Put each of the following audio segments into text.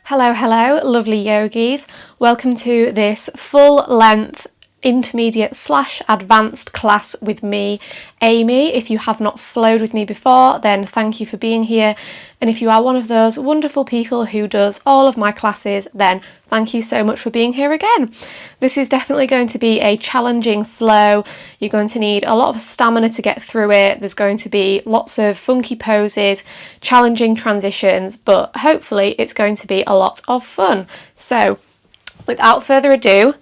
Hello, lovely yogis. Welcome to this full-length intermediate/advanced class with me, Amy. If you have not flowed with me before, then thank you for being here. And if you are one of those wonderful people who does all of my classes, then thank you so much for being here again. This is definitely going to be a challenging flow. You're going to need a lot of stamina to get through it. There's going to be lots of funky poses, challenging transitions, but hopefully it's going to be a lot of fun. So, without further ado,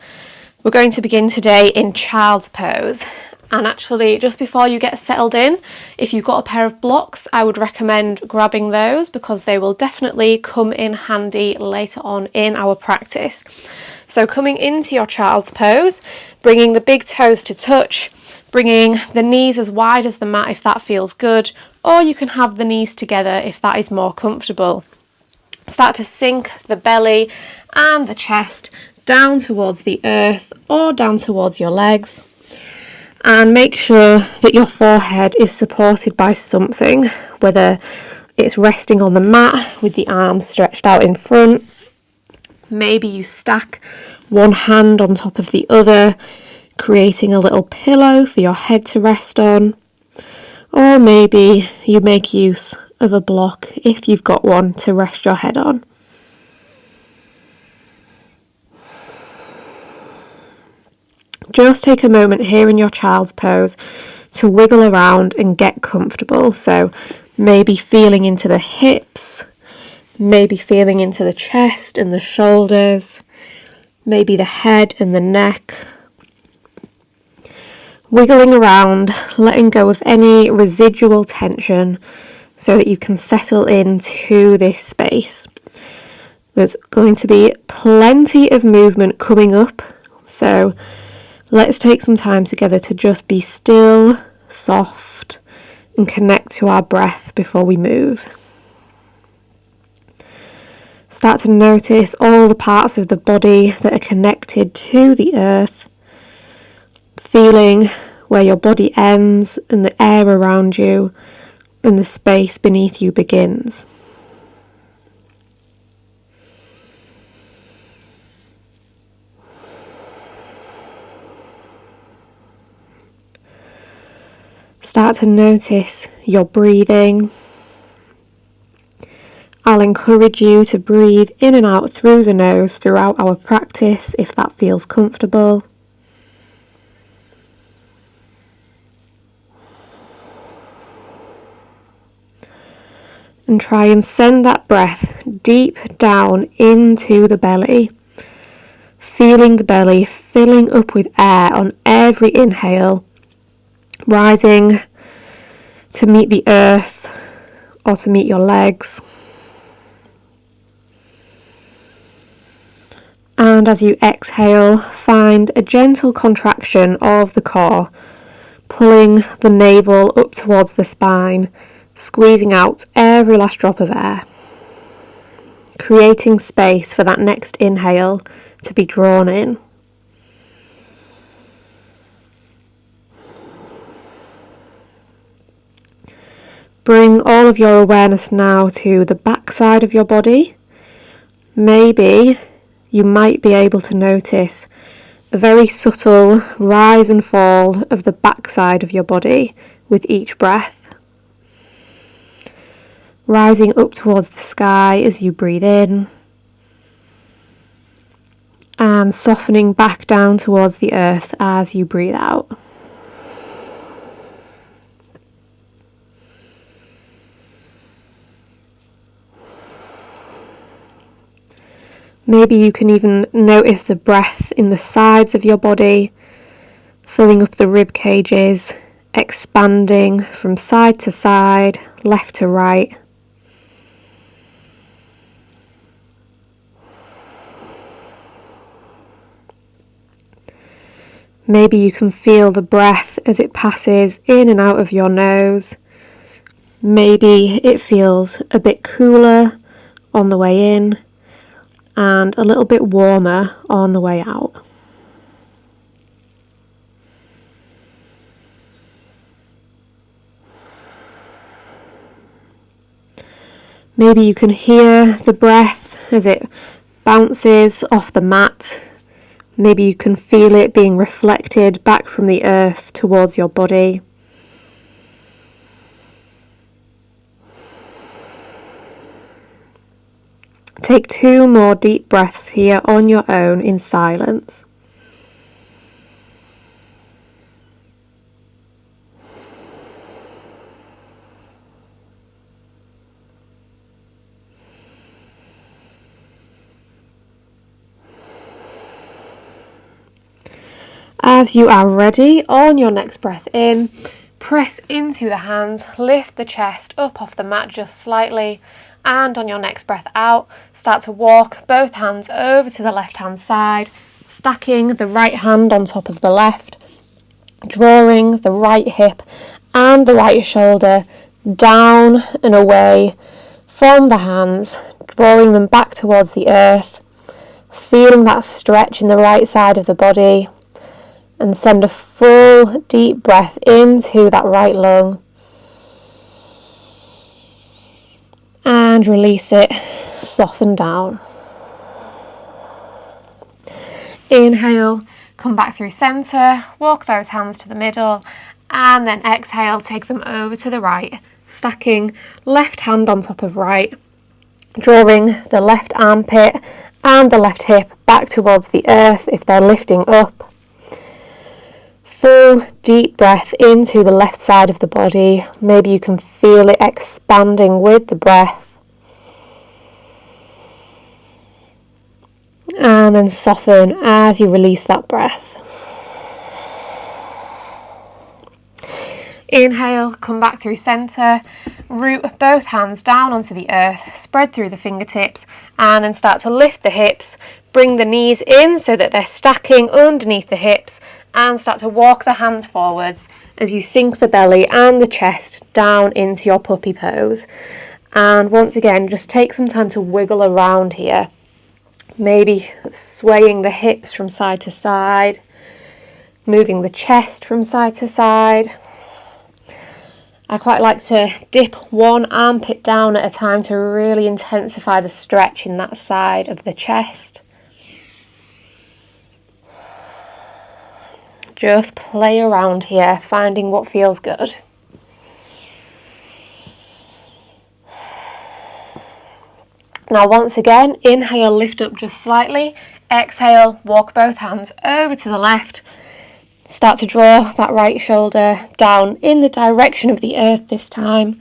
we're going to begin today in child's pose. And actually, just before you get settled in, if you've got a pair of blocks, I would recommend grabbing those because they will definitely come in handy later on in our practice. So coming into your child's pose, bringing the big toes to touch, bringing the knees as wide as the mat if that feels good, or you can have the knees together if that is more comfortable. Start to sink the belly and the chest down towards the earth or down towards your legs, and make sure that your forehead is supported by something, whether it's resting on the mat with the arms stretched out in front. Maybe you stack one hand on top of the other, creating a little pillow for your head to rest on, or maybe you make use of a block if you've got one to rest your head on. Just take a moment here in your child's pose to wiggle around and get comfortable. So maybe feeling into the hips, maybe feeling into the chest and the shoulders, maybe the head and the neck. Wiggling around, letting go of any residual tension so that you can settle into this space. There's going to be plenty of movement coming up, so let's take some time together to just be still, soft, and connect to our breath before we move. Start to notice all the parts of the body that are connected to the earth, feeling where your body ends and the air around you and the space beneath you begins. Start to notice your breathing. I'll encourage you to breathe in and out through the nose throughout our practice if that feels comfortable. And try and send that breath deep down into the belly, feeling the belly filling up with air on every inhale, rising to meet the earth or to meet your legs. And as you exhale, find a gentle contraction of the core, pulling the navel up towards the spine, squeezing out every last drop of air, creating space for that next inhale to be drawn in. Bring all of your awareness now to the back side of your body. Maybe you might be able to notice a very subtle rise and fall of the back side of your body with each breath. Rising up towards the sky as you breathe in, and softening back down towards the earth as you breathe out. Maybe you can even notice the breath in the sides of your body, filling up the rib cages, expanding from side to side, left to right. Maybe you can feel the breath as it passes in and out of your nose. Maybe it feels a bit cooler on the way in and a little bit warmer on the way out. Maybe you can hear the breath as it bounces off the mat. Maybe you can feel it being reflected back from the earth towards your body. Take 2 more deep breaths here on your own in silence. As you are ready, on your next breath in, press into the hands, lift the chest up off the mat just slightly, and on your next breath out, start to walk both hands over to the left hand side, stacking the right hand on top of the left, drawing the right hip and the right shoulder down and away from the hands, drawing them back towards the earth, feeling that stretch in the right side of the body. And send a full deep breath into that right lung. And release it, soften down. Inhale, come back through centre, walk those hands to the middle, and then exhale, take them over to the right, stacking left hand on top of right, drawing the left armpit and the left hip back towards the earth if they're lifting up. Full deep breath into the left side of the body. Maybe you can feel it expanding with the breath. And then soften as you release that breath. Inhale, come back through centre, root both hands down onto the earth, spread through the fingertips, and then start to lift the hips. Bring the knees in so that they're stacking underneath the hips, and start to walk the hands forwards as you sink the belly and the chest down into your puppy pose. And once again, just take some time to wiggle around here. Maybe swaying the hips from side to side, moving the chest from side to side. I quite like to dip one armpit down at a time to really intensify the stretch in that side of the chest. Just play around here, finding what feels good. Now once again, inhale, lift up just slightly. Exhale, walk both hands over to the left. Start to draw that right shoulder down in the direction of the earth this time.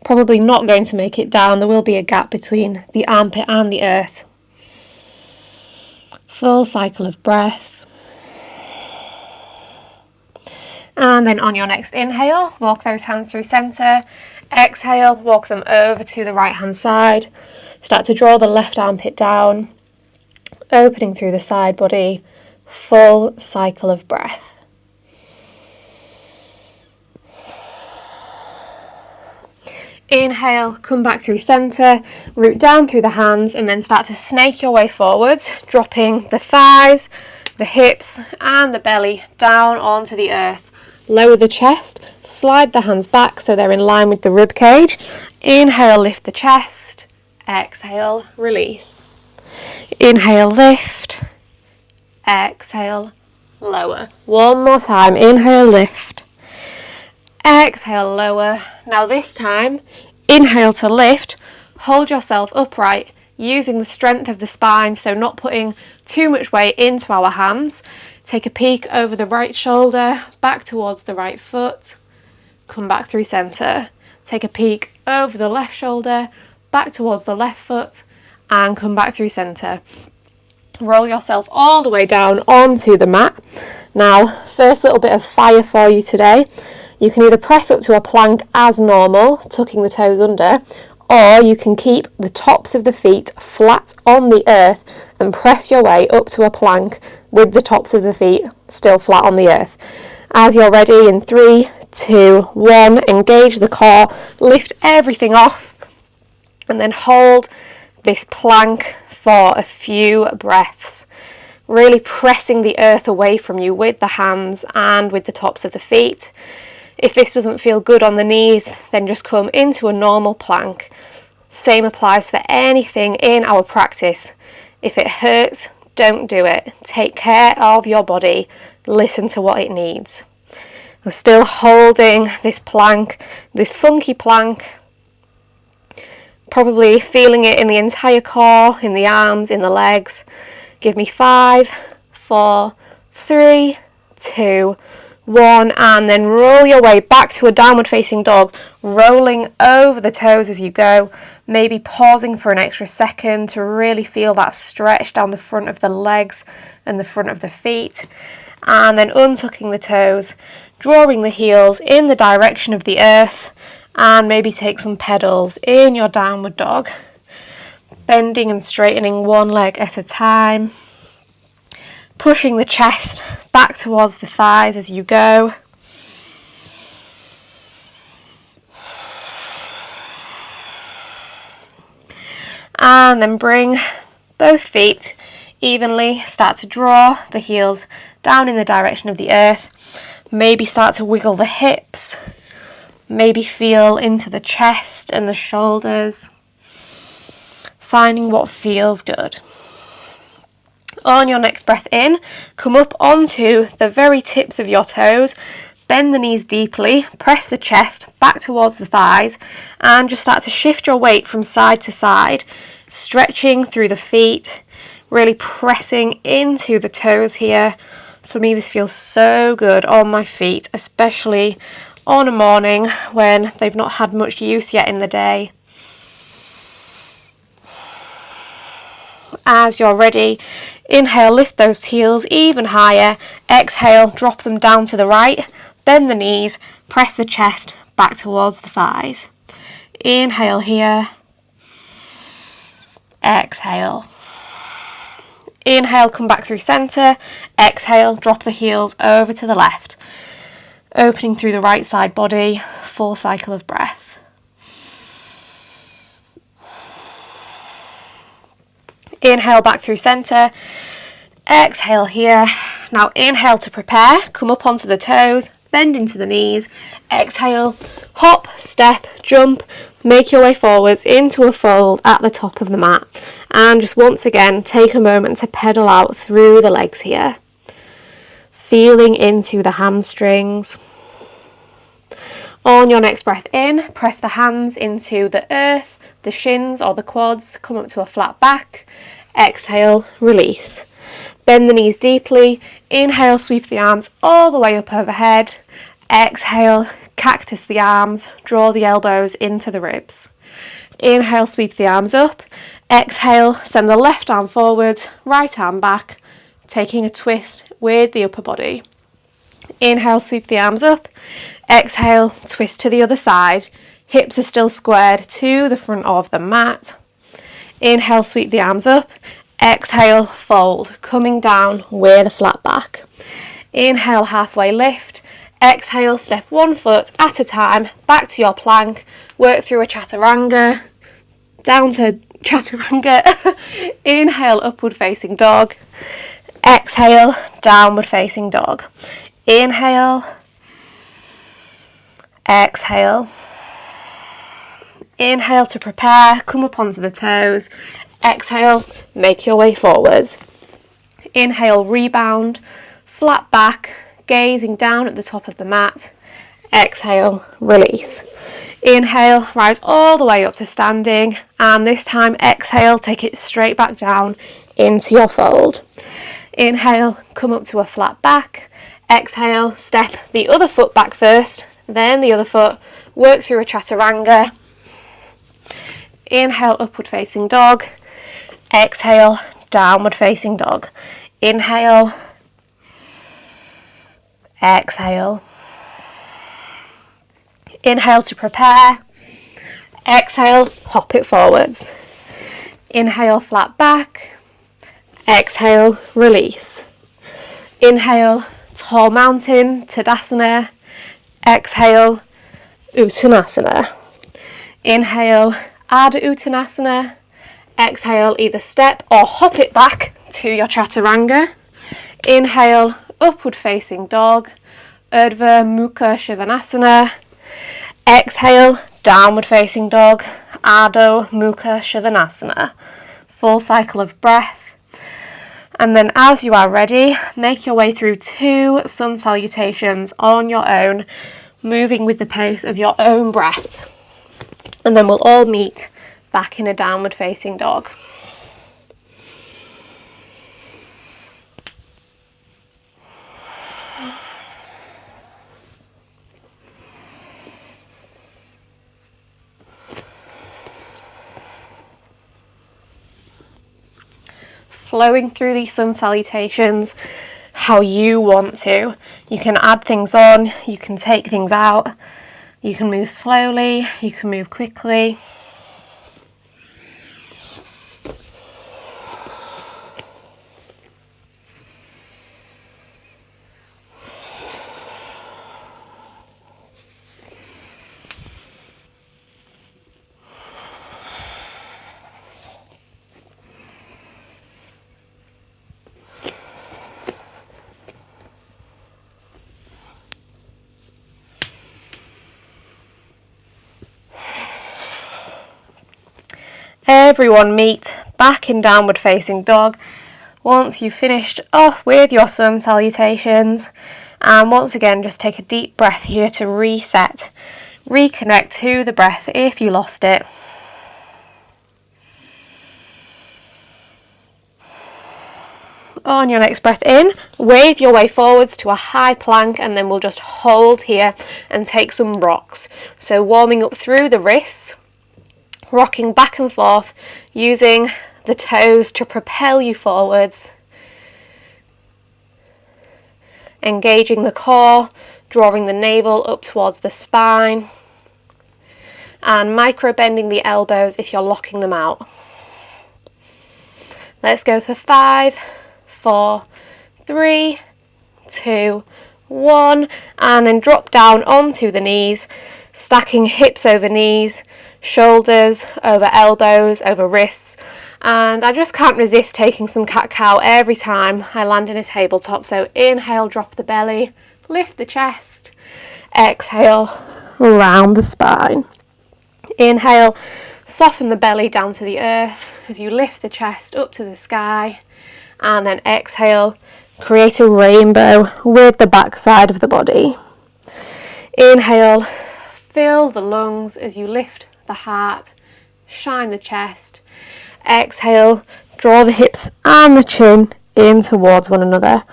Probably not going to make it down. There will be a gap between the armpit and the earth. Full cycle of breath. And then on your next inhale, walk those hands through centre. Exhale, walk them over to the right hand side. Start to draw the left armpit down, opening through the side body. Full cycle of breath. Inhale, come back through centre, root down through the hands, and then start to snake your way forwards, dropping the thighs, the hips, and the belly down onto the earth. Lower the chest, slide the hands back so they're in line with the rib cage. Inhale, lift the chest. Exhale, release. Inhale, lift. Exhale, lower. One more time. Inhale, lift. Exhale, lower. Now this time, inhale to lift. Hold yourself upright using the strength of the spine, so not putting too much weight into our hands. Take a peek over the right shoulder, back towards the right foot. Come back through centre. Take a peek over the left shoulder, back towards the left foot, and come back through centre. Roll yourself all the way down onto the mat. Now, first little bit of fire for you today. You can either press up to a plank as normal, tucking the toes under, or you can keep the tops of the feet flat on the earth and press your way up to a plank with the tops of the feet still flat on the earth. As you're ready, in 3, 2, 1, engage the core, lift everything off, and then hold this plank for a few breaths, really pressing the earth away from you with the hands and with the tops of the feet. If this doesn't feel good on the knees, then just come into a normal plank. Same applies for anything in our practice. If it hurts, don't do it. Take care of your body. Listen to what it needs. We're still holding this plank, this funky plank. Probably feeling it in the entire core, in the arms, in the legs. Give me 5, 4, 3, 2, 1, and then roll your way back to a downward facing dog, rolling over the toes as you go, maybe pausing for an extra second to really feel that stretch down the front of the legs and the front of the feet, and then untucking the toes, drawing the heels in the direction of the earth, and maybe take some pedals in your downward dog, bending and straightening one leg at a time, pushing the chest back towards the thighs as you go. And then bring both feet evenly, start to draw the heels down in the direction of the earth. Maybe start to wiggle the hips, maybe feel into the chest and the shoulders, finding what feels good. On your next breath in, come up onto the very tips of your toes, bend the knees deeply, press the chest back towards the thighs, and just start to shift your weight from side to side, stretching through the feet, really pressing into the toes here. For me, this feels so good on my feet, especially on a morning when they've not had much use yet in the day. As you're ready, inhale, lift those heels even higher. Exhale, drop them down to the right. Bend the knees, press the chest back towards the thighs. Inhale here. Exhale. Inhale, come back through center. Exhale, drop the heels over to the left. Opening through the right side body, full cycle of breath. Inhale back through center. Exhale here. Now inhale to prepare. Come up onto the toes. Bend into the knees. Exhale. Hop, step, jump. Make your way forwards into a fold at the top of the mat. And just once again, take a moment to pedal out through the legs here. Feeling into the hamstrings. On your next breath in, press the hands into the earth, the shins or the quads, come up to a flat back. Exhale, release. Bend the knees deeply. Inhale, sweep the arms all the way up overhead. Exhale, cactus the arms, draw the elbows into the ribs. Inhale, sweep the arms up. Exhale, send the left arm forwards, right arm back, taking a twist with the upper body. Inhale, sweep the arms up. Exhale, twist to the other side. Hips are still squared to the front of the mat. Inhale, sweep the arms up. Exhale, fold, coming down with a flat back. Inhale, halfway lift. Exhale, step one foot at a time, back to your plank. Work through a chaturanga, down to chaturanga. Inhale, upward facing dog. Exhale, downward facing dog. Inhale. Exhale. Inhale to prepare, come up onto the toes. Exhale, make your way forwards. Inhale, rebound, flat back, gazing down at the top of the mat. Exhale, release. Inhale, rise all the way up to standing, and this time exhale, take it straight back down into your fold. Inhale, come up to a flat back. Exhale, step the other foot back first, then the other foot, work through a chaturanga. Inhale, upward facing dog. Exhale, downward facing dog. Inhale. Exhale. Inhale to prepare. Exhale, hop it forwards. Inhale, flat back. Exhale, release. Inhale, tall mountain, Tadasana. Exhale, Uttanasana. Inhale, Ardha Uttanasana. Exhale, either step or hop it back to your chaturanga. Inhale, upward facing dog, Urdhva Mukha Svanasana. Exhale, downward facing dog, Adho Mukha Shavasana. Full cycle of breath. And then as you are ready, make your way through 2 sun salutations on your own, moving with the pace of your own breath. And then we'll all meet back in a downward facing dog. Flowing through these sun salutations how you want to. You can add things on, you can take things out, you can move slowly, you can move quickly. Everyone meet back in downward facing dog once you've finished off with your sun salutations, and once again just take a deep breath here to reset, reconnect to the breath if you lost it. On your next breath in, wave your way forwards to a high plank, and then we'll just hold here and take some rocks. So warming up through the wrists, rocking back and forth, using the toes to propel you forwards, engaging the core, drawing the navel up towards the spine, and micro bending the elbows if you're locking them out. Let's go for 5, 4, 3, 2, 1, and then drop down onto the knees, stacking hips over knees, shoulders over elbows, over wrists. And I just can't resist taking some cat-cow every time I land in a tabletop. So inhale, drop the belly, lift the chest, exhale, round the spine. Inhale, soften the belly down to the earth as you lift the chest up to the sky, and then exhale, create a rainbow with the back side of the body. Inhale, fill the lungs as you lift the heart, shine the chest. Exhale, draw the hips and the chin in towards one another.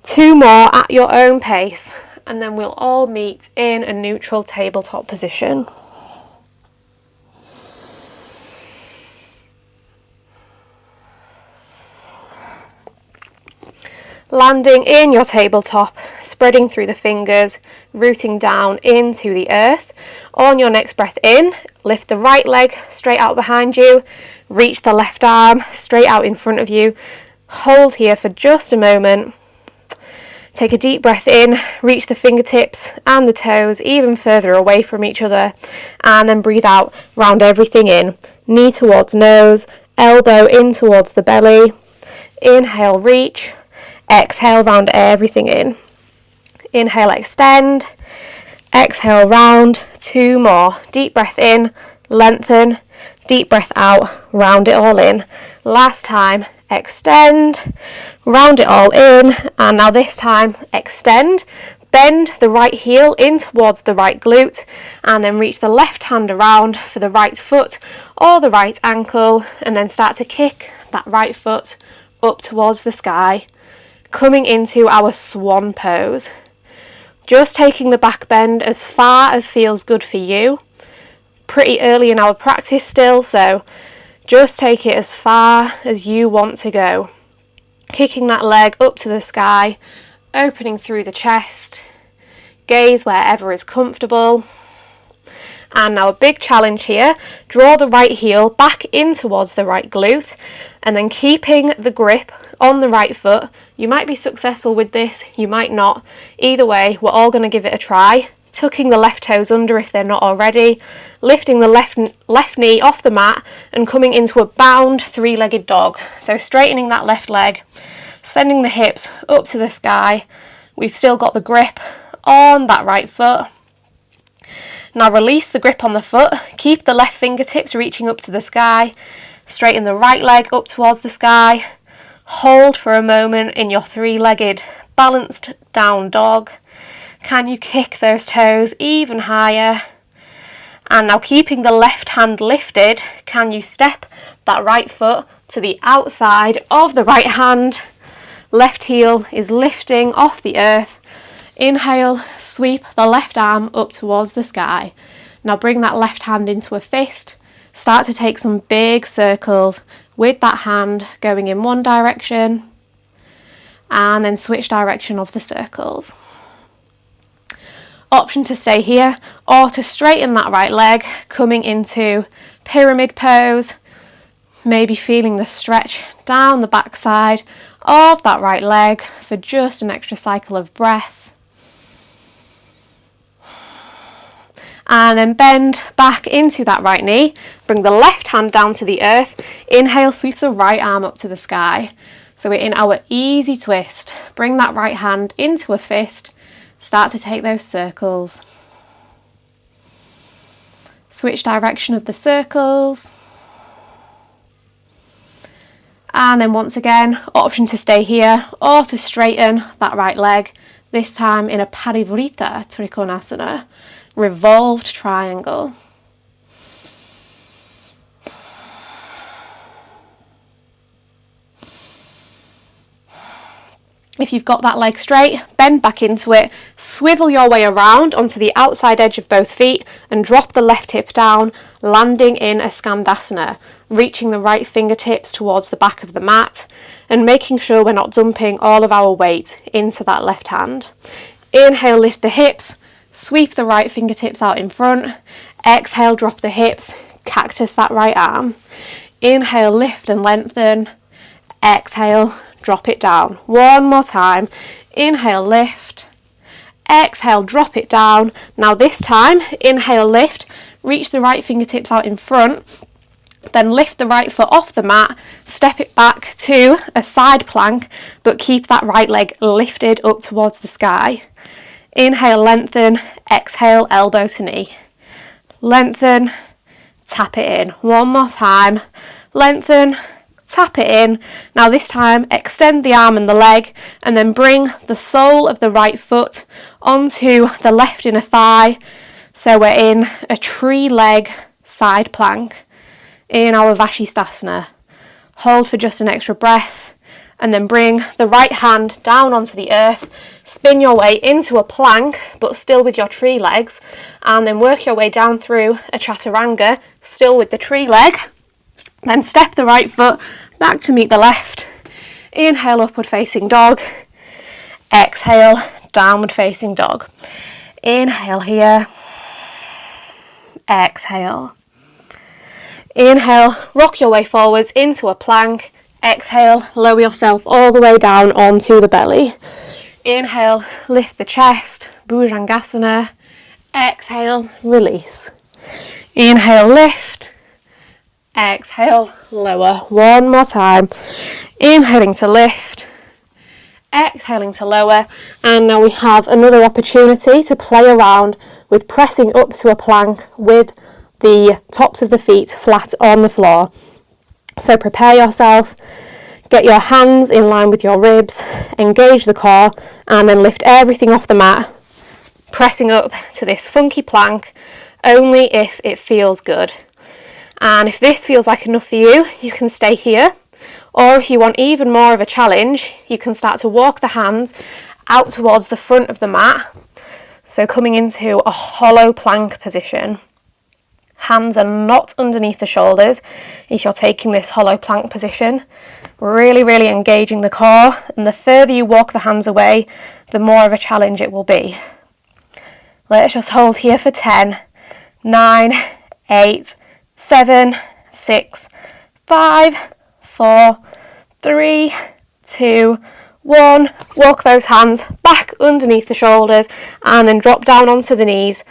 2 more at your own pace, and then we'll all meet in a neutral tabletop position. Landing in your tabletop, spreading through the fingers, rooting down into the earth. On your next breath in, lift the right leg straight out behind you, reach the left arm straight out in front of you. Hold here for just a moment. Take a deep breath in, reach the fingertips and the toes even further away from each other, and then breathe out, round everything in. Knee towards nose, elbow in towards the belly. Inhale, reach. Exhale, round everything in. Inhale, extend. Exhale, round. 2 more. Deep breath in, lengthen. Deep breath out, round it all in. Last time, extend, round it all in. And now this time, extend. Bend the right heel in towards the right glute, and then reach the left hand around for the right foot or the right ankle, and then start to kick that right foot up towards the sky, coming into our swan pose. Just taking the back bend as far as feels good for you. Pretty early in our practice still, so just take it as far as you want to go. Kicking that leg up to the sky, opening through the chest, gaze wherever is comfortable. And now a big challenge here, draw the right heel back in towards the right glute, and then keeping the grip on the right foot. You might be successful with this, you might not. Either way, we're all going to give it a try. Tucking the left toes under if they're not already, lifting the left knee off the mat and coming into a bound 3-legged dog. So straightening that left leg, sending the hips up to the sky. We've still got the grip on that right foot. Now release the grip on the foot, keep the left fingertips reaching up to the sky, straighten the right leg up towards the sky, hold for a moment in your three-legged balanced down dog. Can you kick those toes even higher? And now keeping the left hand lifted, can you step that right foot to the outside of the right hand? Left heel is lifting off the earth. Inhale, sweep the left arm up towards the sky. Now bring that left hand into a fist. Start to take some big circles with that hand going in one direction, and then switch direction of the circles. Option to stay here or to straighten that right leg, coming into pyramid pose, maybe feeling the stretch down the back side of that right leg for just an extra cycle of breath. And then bend back into that right knee, bring the left hand down to the earth, inhale, sweep the right arm up to the sky. So we're in our easy twist, bring that right hand into a fist, start to take those circles. Switch direction of the circles. And then once again, option to stay here or to straighten that right leg, this time in a Parivrita Turikonasana, revolved triangle. If you've got that leg straight, bend back into it, swivel your way around onto the outside edge of both feet and drop the left hip down, landing in a Dandasana, reaching the right fingertips towards the back of the mat and making sure we're not dumping all of our weight into that left hand. Inhale, lift the hips, sweep the right fingertips out in front. Exhale, drop the hips, cactus that right arm. Inhale, lift and lengthen. Exhale, drop it down. One more time. Inhale, lift. Exhale, drop it down. Now this time, inhale, lift. Reach the right fingertips out in front. Then lift the right foot off the mat. Step it back to a side plank, but keep that right leg lifted up towards the sky. Inhale, lengthen. Exhale, elbow to knee. Lengthen. Tap it in. One more time. Lengthen. Tap it in. Now this time extend the arm and the leg and then bring the sole of the right foot onto the left inner thigh. So we're in a tree leg side plank in our Vashisthasana. Hold for just an extra breath and then bring the right hand down onto the earth. Spin your way into a plank but still with your tree legs, and then work your way down through a chaturanga still with the tree leg. Then step the right foot back to meet the left. Inhale, upward facing dog. Exhale, downward facing dog. Inhale here. Exhale. Inhale, rock your way forwards into a plank. Exhale, lower yourself all the way down onto the belly. Inhale, lift the chest, Bhujangasana. Exhale, release. Inhale, lift. Exhale, lower. One more time. Inhaling to lift. Exhaling to lower. And now we have another opportunity to play around with pressing up to a plank with the tops of the feet flat on the floor. So prepare yourself. Get your hands in line with your ribs. Engage the core. And then lift everything off the mat. Pressing up to this funky plank only if it feels good. And if this feels like enough for you, you can stay here. Or if you want even more of a challenge, you can start to walk the hands out towards the front of the mat. So coming into a hollow plank position. Hands are not underneath the shoulders if you're taking this hollow plank position. Really, really engaging the core. And the further you walk the hands away, the more of a challenge it will be. Let's just hold here for 10, 9, 8, 7, 6, 5, 4, 3, 2, 1. Walk those hands back underneath the shoulders and then drop down onto the knees,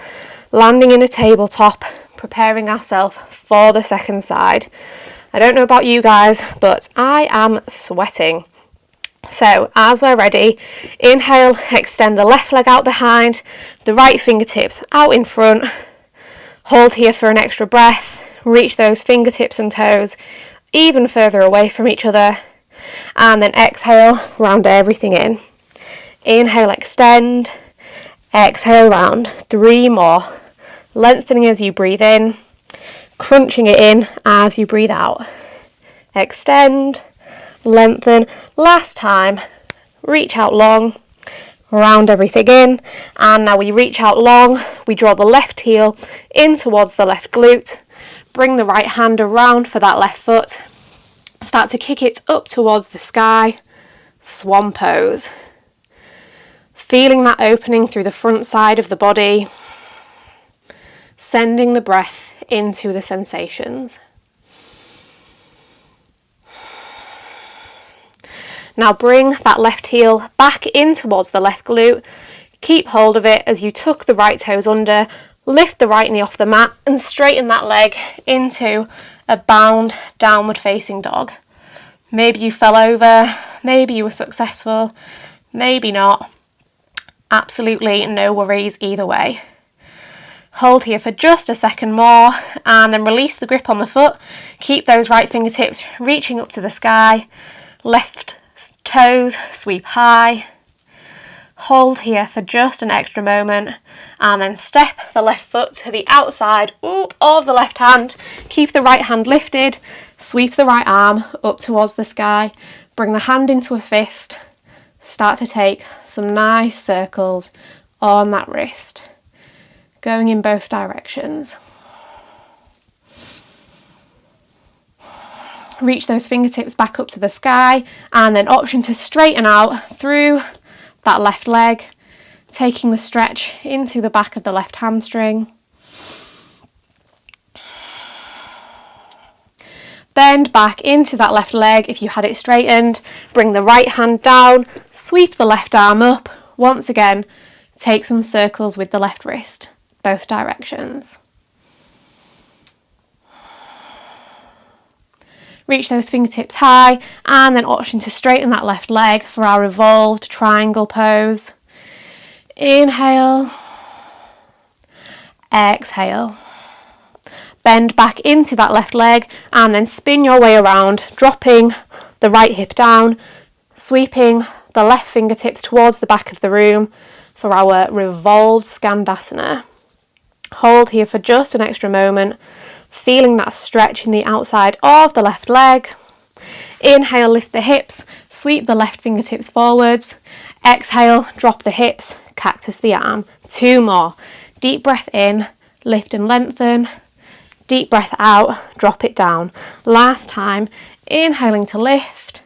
landing in a tabletop, preparing ourselves for the second side. I don't know about you guys, but I am sweating. So as we're ready, inhale, extend the left leg out behind, the right fingertips out in front. Hold here for an extra breath. Reach those fingertips and toes even further away from each other. And then exhale, round everything in. Inhale, extend. Exhale, round. 3 more. Lengthening as you breathe in. Crunching it in as you breathe out. Extend. Lengthen. Last time. Reach out long. Round everything in. And now we reach out long. We draw the left heel in towards the left glute. Bring the right hand around for that left foot. Start to kick it up towards the sky. Swan pose. Feeling that opening through the front side of the body. Sending the breath into the sensations. Now bring that left heel back in towards the left glute. Keep hold of it as you tuck the right toes under. Lift the right knee off the mat and straighten that leg into a bound downward facing dog. Maybe you fell over, maybe you were successful, maybe not. Absolutely no worries either way. Hold here for just a second more and then release the grip on the foot. Keep those right fingertips reaching up to the sky. Left toes sweep high. Hold here for just an extra moment and then step the left foot to the outside of the left hand. Keep the right hand lifted. Sweep the right arm up towards the sky. Bring the hand into a fist. Start to take some nice circles on that wrist, going in both directions. Reach those fingertips back up to the sky and then option to straighten out through that left leg, taking the stretch into the back of the left hamstring. Bend back into that left leg if you had it straightened. Bring the right hand down, sweep the left arm up. Once again, take some circles with the left wrist, both directions. Reach those fingertips high and then option to straighten that left leg for our revolved triangle pose. Inhale, exhale. Bend back into that left leg and then spin your way around, dropping the right hip down, sweeping the left fingertips towards the back of the room for our revolved Dandasana. Hold here for just an extra moment, feeling that stretch in the outside of the left leg. Inhale, lift the hips, sweep the left fingertips forwards. Exhale, drop the hips, cactus the arm. 2 more. Deep breath in, lift and lengthen. Deep breath out, drop it down. Last time, inhaling to lift,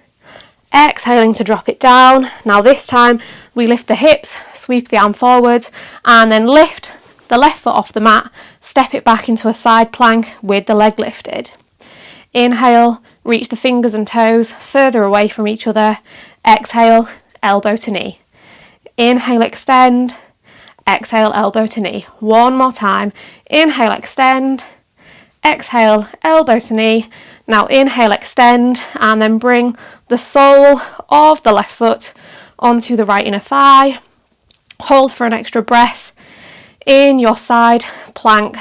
exhaling to drop it down. Now this time, we lift the hips, sweep the arm forwards, and then lift the left foot off the mat, step it back into a side plank with the leg lifted. Inhale, reach the fingers and toes further away from each other. Exhale, elbow to knee. Inhale, extend. Exhale, elbow to knee. 1 more time. Inhale, extend. Exhale, elbow to knee. Now inhale, extend, and then bring the sole of the left foot onto the right inner thigh. Hold for an extra breath in your side plank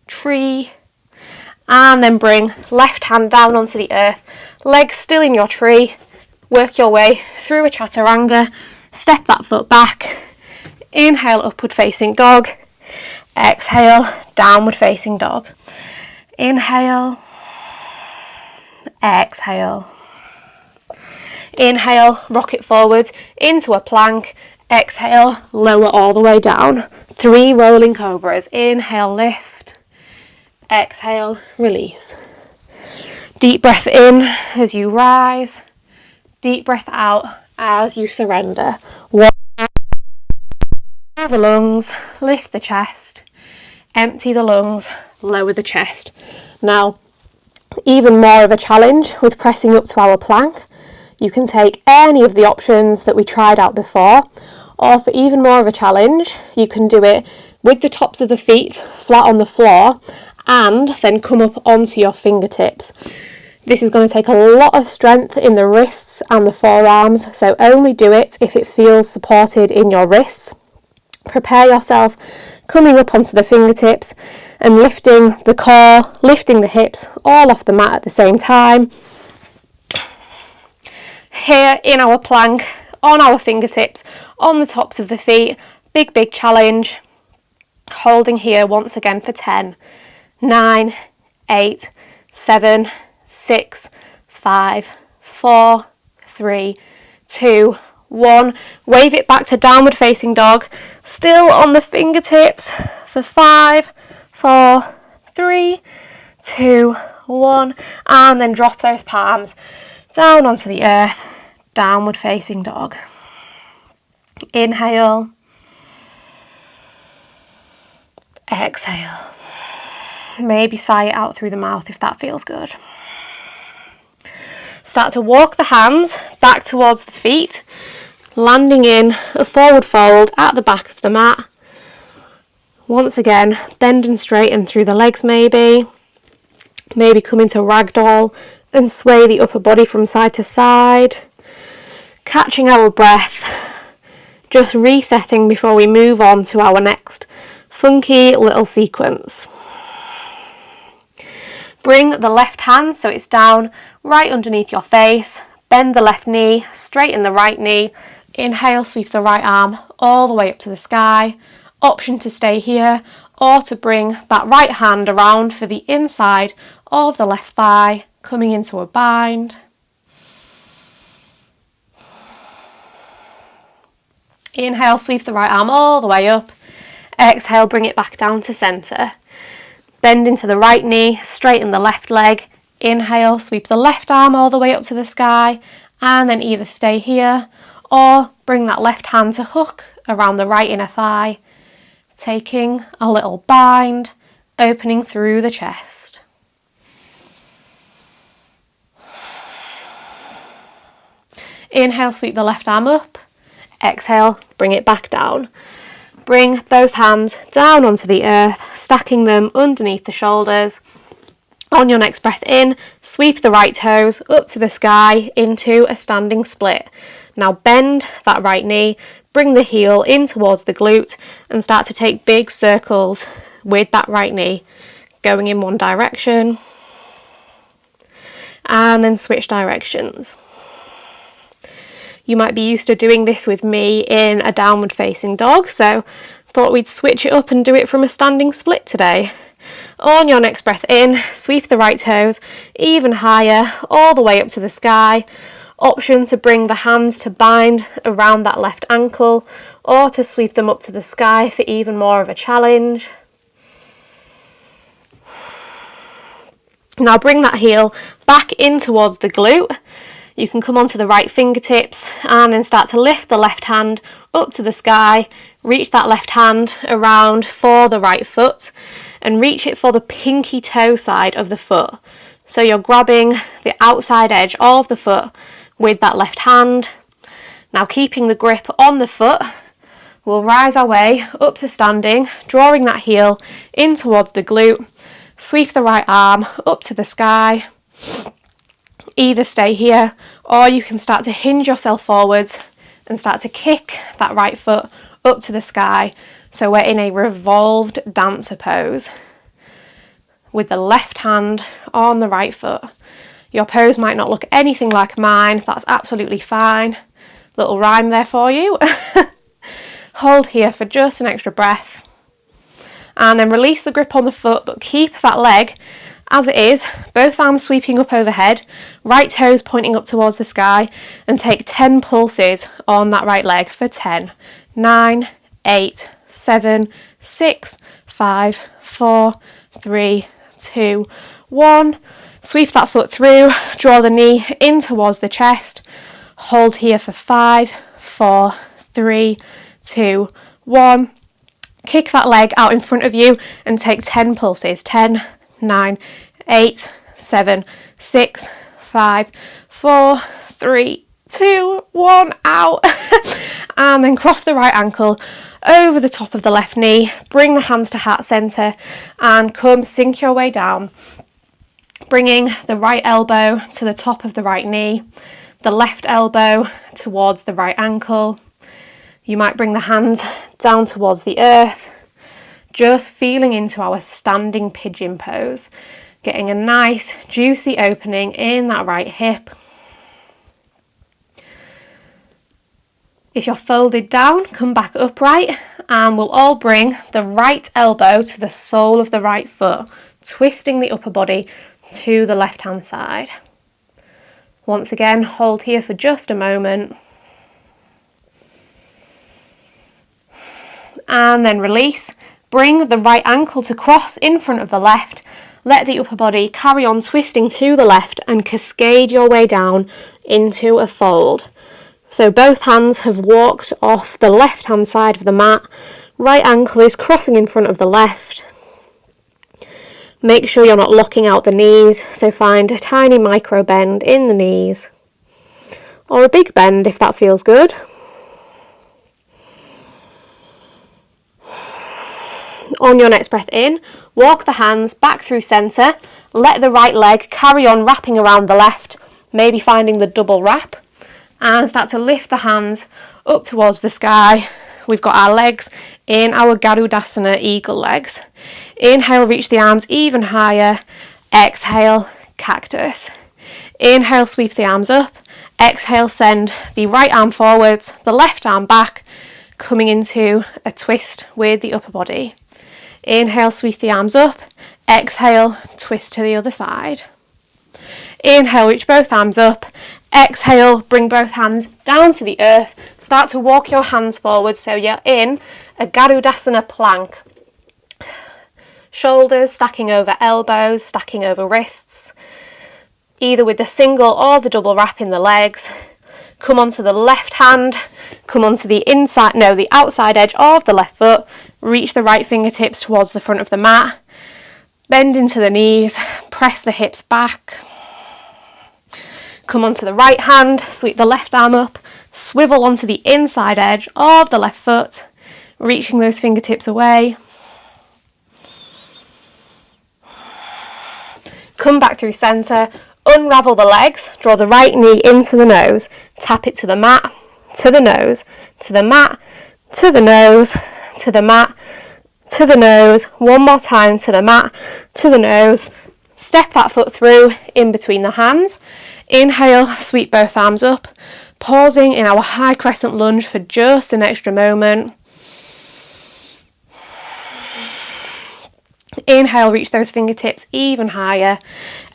tree, and then bring left hand down onto the earth, legs still in your tree. Work your way through a chaturanga, step that foot back. Inhale, upward facing dog. Exhale, downward facing dog. Inhale, exhale. Inhale, rock it forwards into a plank. Exhale, lower all the way down. 3 rolling cobras. Inhale, lift. Exhale, release. Deep breath in as you rise. Deep breath out as you surrender. One. Fill the lungs, lift the chest. Empty the lungs, lower the chest. Now, even more of a challenge with pressing up to our plank. You can take any of the options that we tried out before, or for even more of a challenge, you can do it with the tops of the feet flat on the floor and then come up onto your fingertips. This is going to take a lot of strength in the wrists and the forearms, so only do it if it feels supported in your wrists. Prepare yourself coming up onto the fingertips and lifting the core, lifting the hips all off the mat at the same time. Here in our plank, on our fingertips, on the tops of the feet, big challenge. Holding here once again for 10, 9, 8, 7, 6, 5, 4, 3, 2, 1. Wave it back to downward facing dog. Still on the fingertips for 5, 4, 3, 2, 1. And then drop those palms down onto the earth. Downward facing dog. Inhale. Exhale. Maybe sigh it out through the mouth if that feels good. Start to walk the hands back towards the feet, landing in a forward fold at the back of the mat. Once again, bend and straighten through the legs maybe. Maybe come into ragdoll and sway the upper body from side to side. Catching our breath, just resetting before we move on to our next funky little sequence. Bring the left hand so it's down right underneath your face. Bend the left knee, straighten the right knee. Inhale, sweep the right arm all the way up to the sky. Option to stay here or to bring that right hand around for the inside of the left thigh, coming into a bind. Inhale, sweep the right arm all the way up. Exhale, bring it back down to centre. Bend into the right knee, straighten the left leg. Inhale, sweep the left arm all the way up to the sky, and then either stay here or bring that left hand to hook around the right inner thigh, taking a little bind, opening through the chest. Inhale, sweep the left arm up. Exhale, bring it back down. Bring both hands down onto the earth, stacking them underneath the shoulders. On your next breath in, sweep the right toes up to the sky into a standing split. Now bend that right knee, bring the heel in towards the glute and start to take big circles with that right knee, going in one direction and then switch directions. You might be used to doing this with me in a downward facing dog, so thought we'd switch it up and do it from a standing split today. On your next breath in, sweep the right toes even higher, all the way up to the sky. Option to bring the hands to bind around that left ankle or to sweep them up to the sky for even more of a challenge. Now bring that heel back in towards the glute. You can come onto the right fingertips and then start to lift the left hand up to the sky. Reach that left hand around for the right foot and reach it for the pinky toe side of the foot. So you're grabbing the outside edge of the foot with that left hand. Now keeping the grip on the foot, we'll rise our way up to standing, drawing that heel in towards the glute. Sweep the right arm up to the sky. Either stay here or you can start to hinge yourself forwards and start to kick that right foot up to the sky. So we're in a revolved dancer pose with the left hand on the right foot. Your pose might not look anything like mine, that's absolutely fine. Little rhyme there for you. Hold here for just an extra breath and then release the grip on the foot, but keep that leg as it is, both arms sweeping up overhead, right toes pointing up towards the sky, and take 10 pulses on that right leg for 10, 9, 8, 7, 6, 5, 4, 3, 2, 1. Sweep that foot through, draw the knee in towards the chest, hold here for 5, 4, 3, 2, 1. Kick that leg out in front of you and take 10 pulses, 10, 9, 8, 7, 6, 5, 4, 3, 2, 1, out. And then cross the right ankle over the top of the left knee, bring the hands to heart centre and come sink your way down, bringing the right elbow to the top of the right knee, the left elbow towards the right ankle. You might bring the hands down towards the earth, just feeling into our standing pigeon pose, getting a nice juicy opening in that right hip. If you're folded down, come back upright, and we'll all bring the right elbow to the sole of the right foot, twisting the upper body to the left hand side. Once again, hold here for just a moment. And then release. Bring the right ankle to cross in front of the left. Let the upper body carry on twisting to the left and cascade your way down into a fold. So both hands have walked off the left hand side of the mat. Right ankle is crossing in front of the left. Make sure you're not locking out the knees, so find a tiny micro bend in the knees, or a big bend if that feels good. On your next breath in, walk the hands back through centre, let the right leg carry on wrapping around the left, maybe finding the double wrap, and start to lift the hands up towards the sky. We've got our legs in our Garudasana eagle legs. Inhale, reach the arms even higher. Exhale, cactus. Inhale, sweep the arms up. Exhale, send the right arm forwards, the left arm back, coming into a twist with the upper body. Inhale, sweep the arms up. Exhale, twist to the other side. Inhale, reach both arms up. Exhale, bring both hands down to the earth. Start to walk your hands forward so you're in a Garudasana Plank. Shoulders stacking over elbows, stacking over wrists, either with the single or the double wrap in the legs. Come onto the left hand, come onto the outside edge of the left foot. Reach the right fingertips towards the front of the mat. Bend into the knees, press the hips back. Come onto the right hand, sweep the left arm up, swivel onto the inside edge of the left foot, reaching those fingertips away. Come back through centre, unravel the legs, draw the right knee into the nose, tap it to the mat, to the nose, to the mat, to the nose, to the mat, to the nose. One more time, to the mat, to the nose. Step that foot through in between the hands. Inhale, sweep both arms up, pausing in our high crescent lunge for just an extra moment. Inhale, reach those fingertips even higher.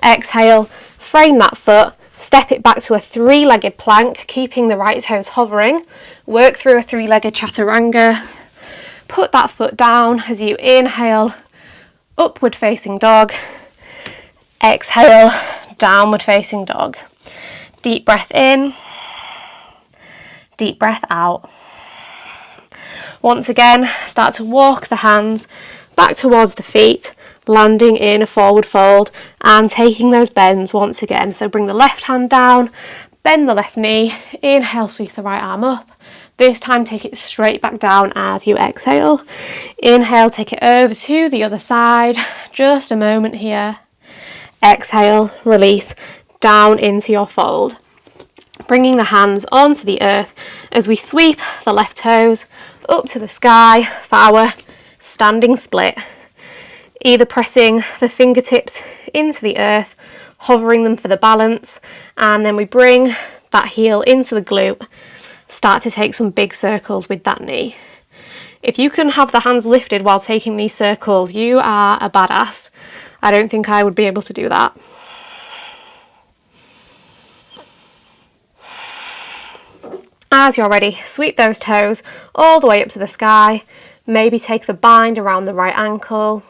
Exhale, frame that foot, step it back to a three-legged plank, keeping the right toes hovering. Work through a three-legged chaturanga. Put that foot down as you inhale, upward facing dog. Exhale, downward facing dog. Deep breath in, deep breath out. Once again, start to walk the hands back towards the feet, landing in a forward fold and taking those bends once again. So bring the left hand down, bend the left knee, inhale, sweep the right arm up. This time take it straight back down as you exhale. Inhale, take it over to the other side. Just a moment here. Exhale, release, down into your fold. Bringing the hands onto the earth as we sweep the left toes up to the sky for our standing split. Either pressing the fingertips into the earth, hovering them for the balance, and then we bring that heel into the glute. Start to take some big circles with that knee. If you can have the hands lifted while taking these circles, you are a badass. I don't think I would be able to do that. As you're ready, sweep those toes all the way up to the sky. Maybe take the bind around the right ankle.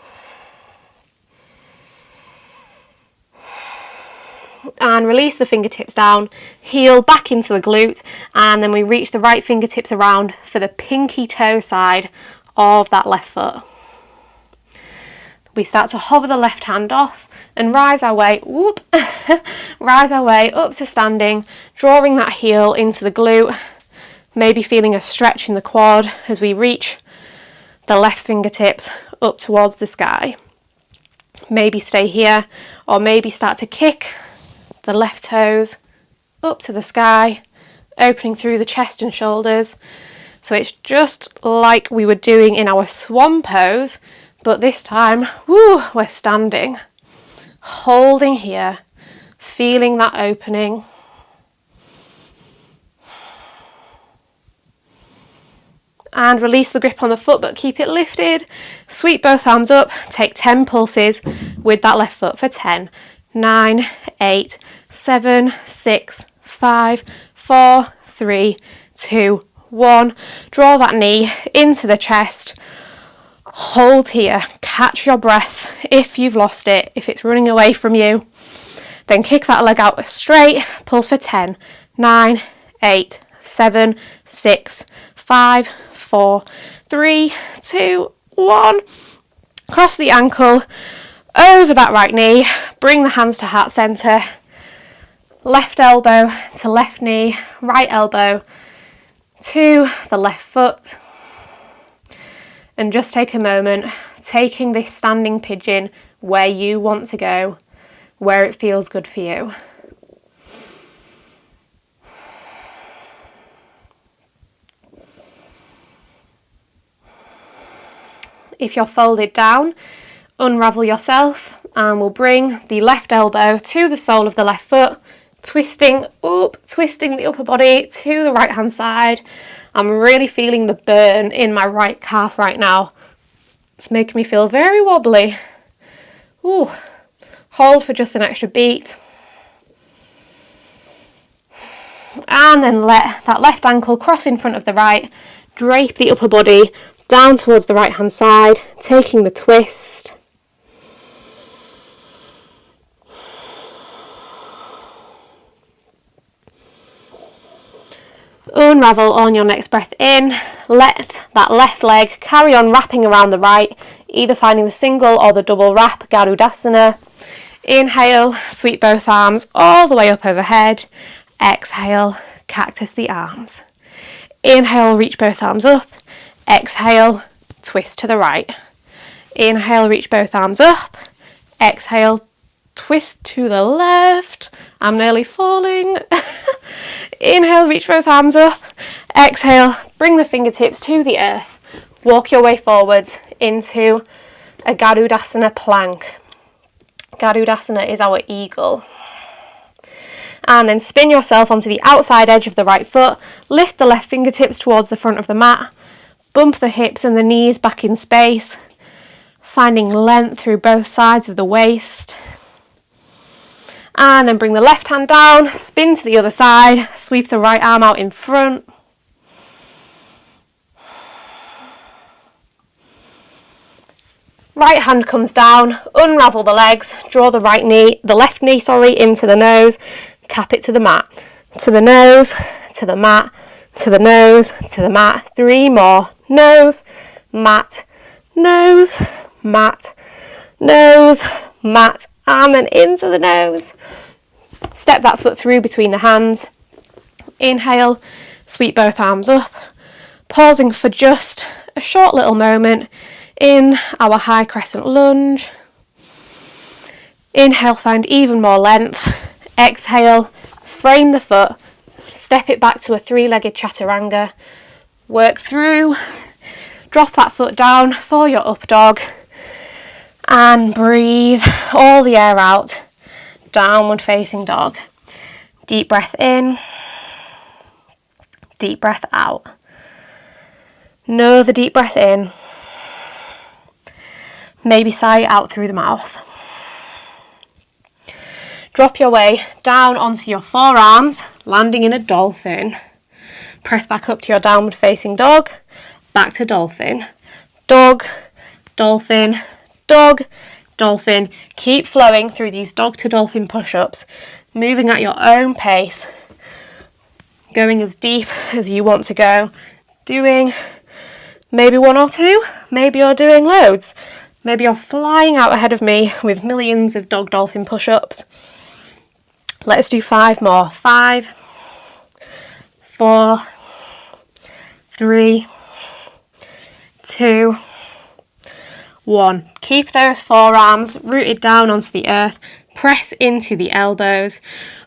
And release the fingertips down, heel back into the glute, and then we reach the right fingertips around for the pinky toe side of that left foot. We start to hover the left hand off and rise our way, rise our way up to standing, drawing that heel into the glute, maybe feeling a stretch in the quad as we reach the left fingertips up towards the sky. Maybe stay here, or maybe start to kick the left toes up to the sky, opening through the chest and shoulders. So it's just like we were doing in our swan pose, but this time, we're standing, holding here, feeling that opening. And release the grip on the foot, but keep it lifted. Sweep both arms up. Take 10 pulses with that left foot for 10, 9, 8, 7, 6, 5, 4, 3, 2, 1. Draw that knee into the chest. Hold here. Catch your breath if you've lost it, if it's running away from you. Then kick that leg out straight. Pulse for 10, 9, 8, 7, 6, 5, 4, 3, 2, 1. Cross the ankle over that right knee. Bring the hands to heart centre. Left elbow to left knee. Right elbow to the left foot. And just take a moment, taking this standing pigeon where you want to go, where it feels good for you. If you're folded down, unravel yourself and we'll bring the left elbow to the sole of the left foot, twisting up, twisting the upper body to the right hand side. I'm really feeling the burn in my right calf right now. It's making me feel very wobbly. Ooh. Hold for just an extra beat. And then let that left ankle cross in front of the right, drape the upper body down towards the right hand side, taking the twist. Unravel on your next breath in. Let that left leg carry on wrapping around the right, either finding the single or the double wrap, Garudasana. Inhale, sweep both arms all the way up overhead. Exhale, cactus the arms. Inhale, reach both arms up. Exhale, twist to the right. Inhale, reach both arms up. Exhale, twist to the left. I'm nearly falling. Inhale, reach both arms up. Exhale, bring the fingertips to the earth. Walk your way forwards into a Garudasana Plank. Garudasana is our eagle. And then spin yourself onto the outside edge of the right foot. Lift the left fingertips towards the front of the mat. Bump the hips and the knees back in space, finding length through both sides of the waist. And then bring the left hand down, spin to the other side, sweep the right arm out in front. Right hand comes down, unravel the legs, draw the left knee, into the nose, tap it to the mat. To the nose, to the mat, to the nose, to the mat. 3 more. Nose, mat, nose, mat, nose, mat, and then into the nose. Step that foot through between the hands. Inhale, sweep both arms up, pausing for just a short little moment in our high crescent lunge. Inhale, find even more length. Exhale, frame the foot, step it back to a 3-legged chaturanga. Work through, drop that foot down for your up dog, and breathe all the air out. Downward facing dog. Deep breath in, deep breath out. Another deep breath in. Maybe sigh it out through the mouth. Drop your way down onto your forearms, landing in a dolphin. Press back up to your downward facing dog, back to dolphin. Dog, dolphin, dog, dolphin. Keep flowing through these dog to dolphin push-ups, moving at your own pace, going as deep as you want to go, doing maybe 1 or 2, maybe you're doing loads, maybe you're flying out ahead of me with millions of dog dolphin push-ups. Let's do 5 more. 5, 4, 3, 2, 1. Keep those forearms rooted down onto the earth. Press into the elbows.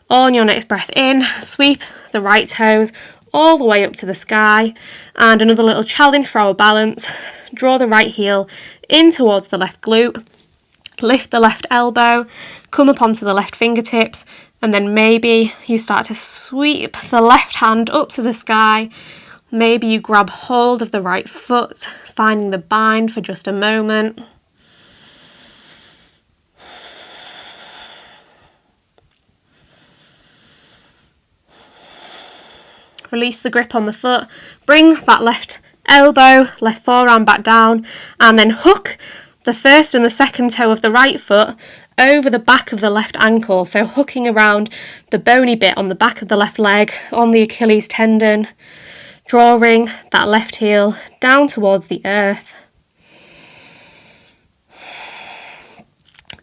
On your next breath in, sweep the right toes all the way up to the sky. And another little challenge for our balance. Draw the right heel in towards the left glute. Lift the left elbow, come up onto the left fingertips, and then maybe you start to sweep the left hand up to the sky. Maybe you grab hold of the right foot, finding the bind for just a moment. Release the grip on the foot, bring that left elbow, left forearm back down, and then hook the first and the second toe of the right foot over the back of the left ankle, so hooking around the bony bit on the back of the left leg, on the Achilles tendon, drawing that left heel down towards the earth.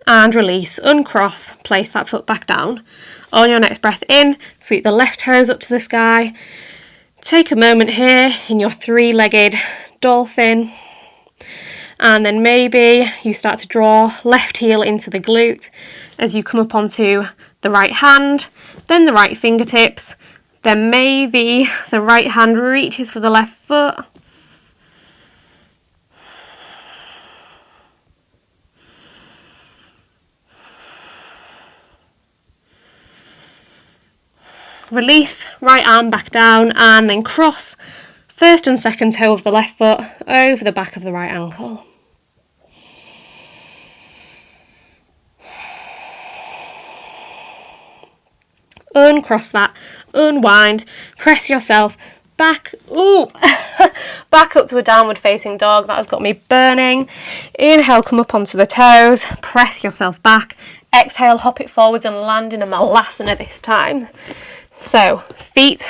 And release, uncross, place that foot back down. On your next breath in, sweep the left toes up to the sky. Take a moment here in your three-legged dolphin. And then maybe you start to draw left heel into the glute as you come up onto the right hand, then the right fingertips, then maybe the right hand reaches for the left foot. Release, right arm back down, and then cross first and second toe of the left foot over the back of the right ankle. Uncross that, unwind, press yourself back, back up to a downward facing dog. That has got me burning. Inhale, come up onto the toes, press yourself back. Exhale, hop it forwards and land in a malasana this time. So, feet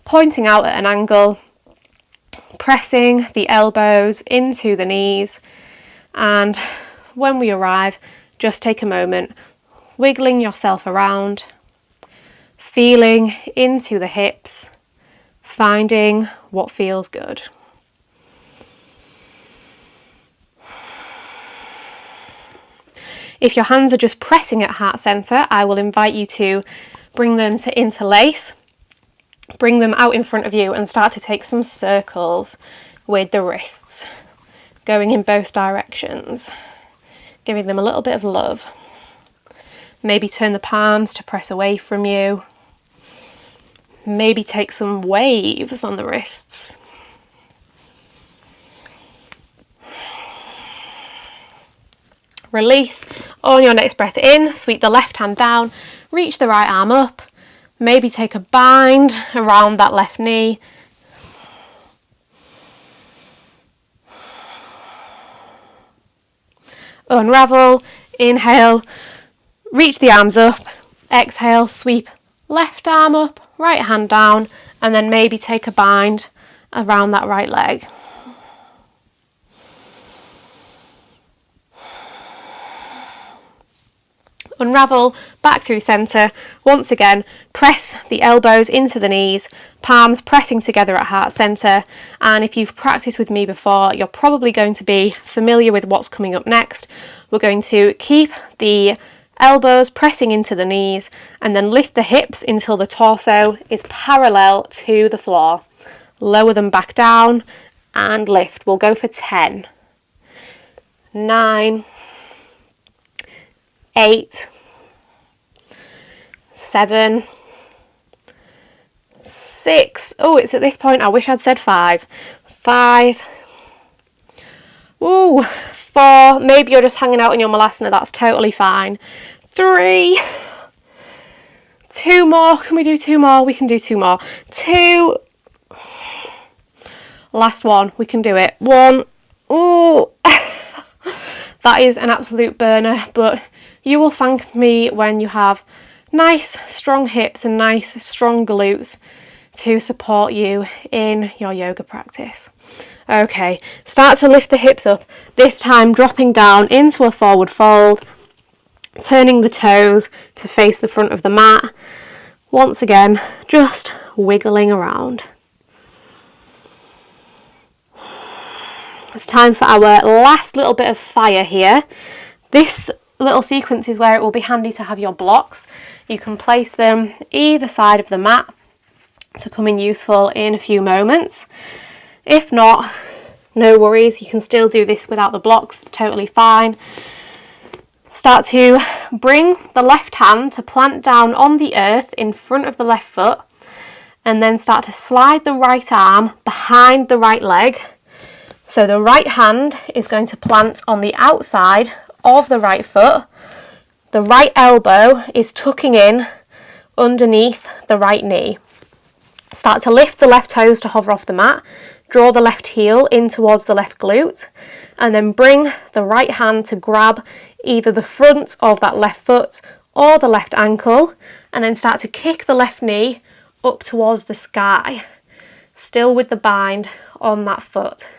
pointing out at an angle, pressing the elbows into the knees, and when we arrive, just take a moment, wiggling yourself around, feeling into the hips, finding what feels good. If your hands are just pressing at heart center, I will invite you to bring them to interlace. Bring them out in front of you and start to take some circles with the wrists, going in both directions, giving them a little bit of love. Maybe turn the palms to press away from you. Maybe take some waves on the wrists. Release. On your next breath in, sweep the left hand down, reach the right arm up. Maybe take a bind around that left knee. Unravel, inhale, reach the arms up. Exhale, sweep left arm up, right hand down, and then maybe take a bind around that right leg. Unravel, back through centre. Once again, press the elbows into the knees, palms pressing together at heart centre. And if you've practiced with me before, you're probably going to be familiar with what's coming up next. We're going to keep the elbows pressing into the knees and then lift the hips until the torso is parallel to the floor. Lower them back down and lift. We'll go for 10, 9, 8, 7, 6. Oh, it's at this point I wish I'd said 5. 5. Ooh, 4. Maybe you're just hanging out in your malasana. That's totally fine. 3. 2 more. Can we do 2 more? We can do 2 more. 2. Last one. We can do it. 1. Ooh. That is an absolute burner, but you will thank me when you have nice strong hips and nice strong glutes to support you in your yoga practice. Okay, start to lift the hips up, this time dropping down into a forward fold, turning the toes to face the front of the mat. Once again, just wiggling around. It's time for our last little bit of fire here. This little sequence is where it will be handy to have your blocks. You can place them either side of the mat to come in useful in a few moments. If not, no worries, you can still do this without the blocks, totally fine. Start to bring the left hand to plant down on the earth in front of the left foot, and then start to slide the right arm behind the right leg. So the right hand is going to plant on the outside of the right foot. The right elbow is tucking in underneath the right knee. Start to lift the left toes to hover off the mat. Draw the left heel in towards the left glute, and then bring the right hand to grab either the front of that left foot or the left ankle, and then start to kick the left knee up towards the sky, still with the bind on that foot.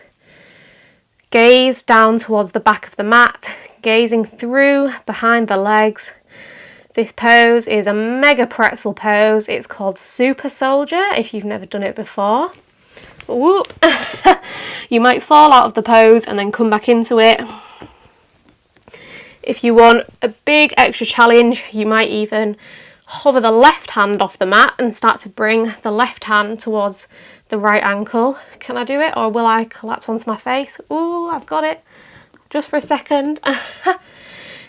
Gaze down towards the back of the mat, gazing through behind the legs. This pose is a mega pretzel pose. It's called Super Soldier if you've never done it before. Whoop. You might fall out of the pose and then come back into it. If you want a big extra challenge, you might even hover the left hand off the mat and start to bring the left hand towards the right ankle. Can I do it, or will I collapse onto my face? Ooh, I've got it. Just for a second.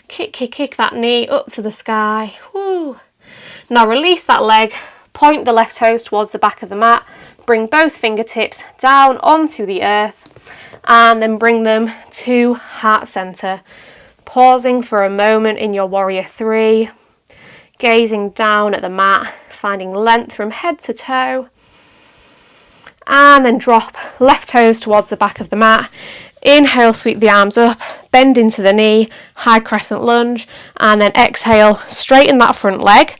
Kick that knee up to the sky. Woo. Now release that leg, point the left toes towards the back of the mat, bring both fingertips down onto the earth, and then bring them to heart center. Pausing for a moment in your warrior 3, gazing down at the mat, finding length from head to toe, and then drop left toes towards the back of the mat. Inhale, sweep the arms up, bend into the knee, high crescent lunge, and then exhale, straighten that front leg.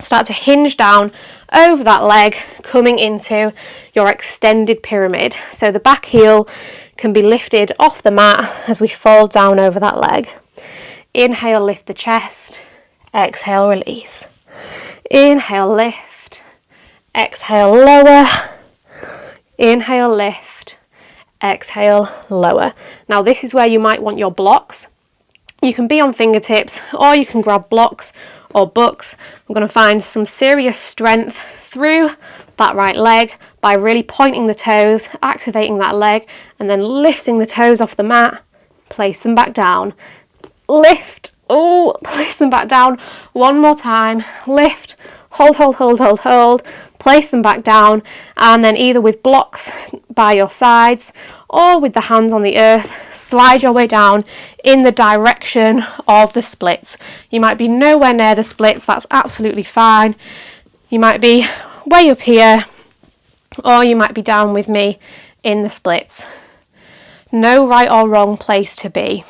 Start to hinge down over that leg, coming into your extended pyramid. So the back heel can be lifted off the mat as we fall down over that leg. Inhale, lift the chest. Exhale, release. Inhale, lift. Exhale, lower. Inhale, lift. Exhale, lower. Now this is where you might want your blocks. You can be on fingertips, or you can grab blocks or books. I'm going to find some serious strength through that right leg by really pointing the toes, activating that leg, and then lifting the toes off the mat. Place them back down. Lift. Oh, place them back down. One more time. Lift. Hold, hold, hold, hold, hold. Place them back down, and then either with blocks by your sides or with the hands on the earth, slide your way down in the direction of the splits. You might be nowhere near the splits, that's absolutely fine. You might be way up here, or you might be down with me in the splits. No right or wrong place to be.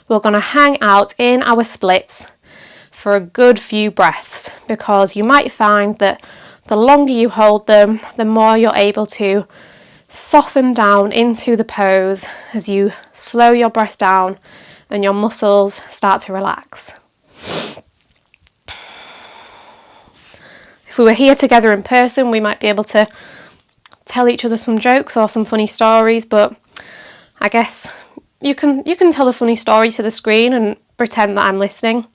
We're going to hang out in our splits for a good few breaths, because you might find that the longer you hold them, the more you're able to soften down into the pose as you slow your breath down and your muscles start to relax. If we were here together in person, we might be able to tell each other some jokes or some funny stories, but I guess you can tell a funny story to the screen and pretend that I'm listening.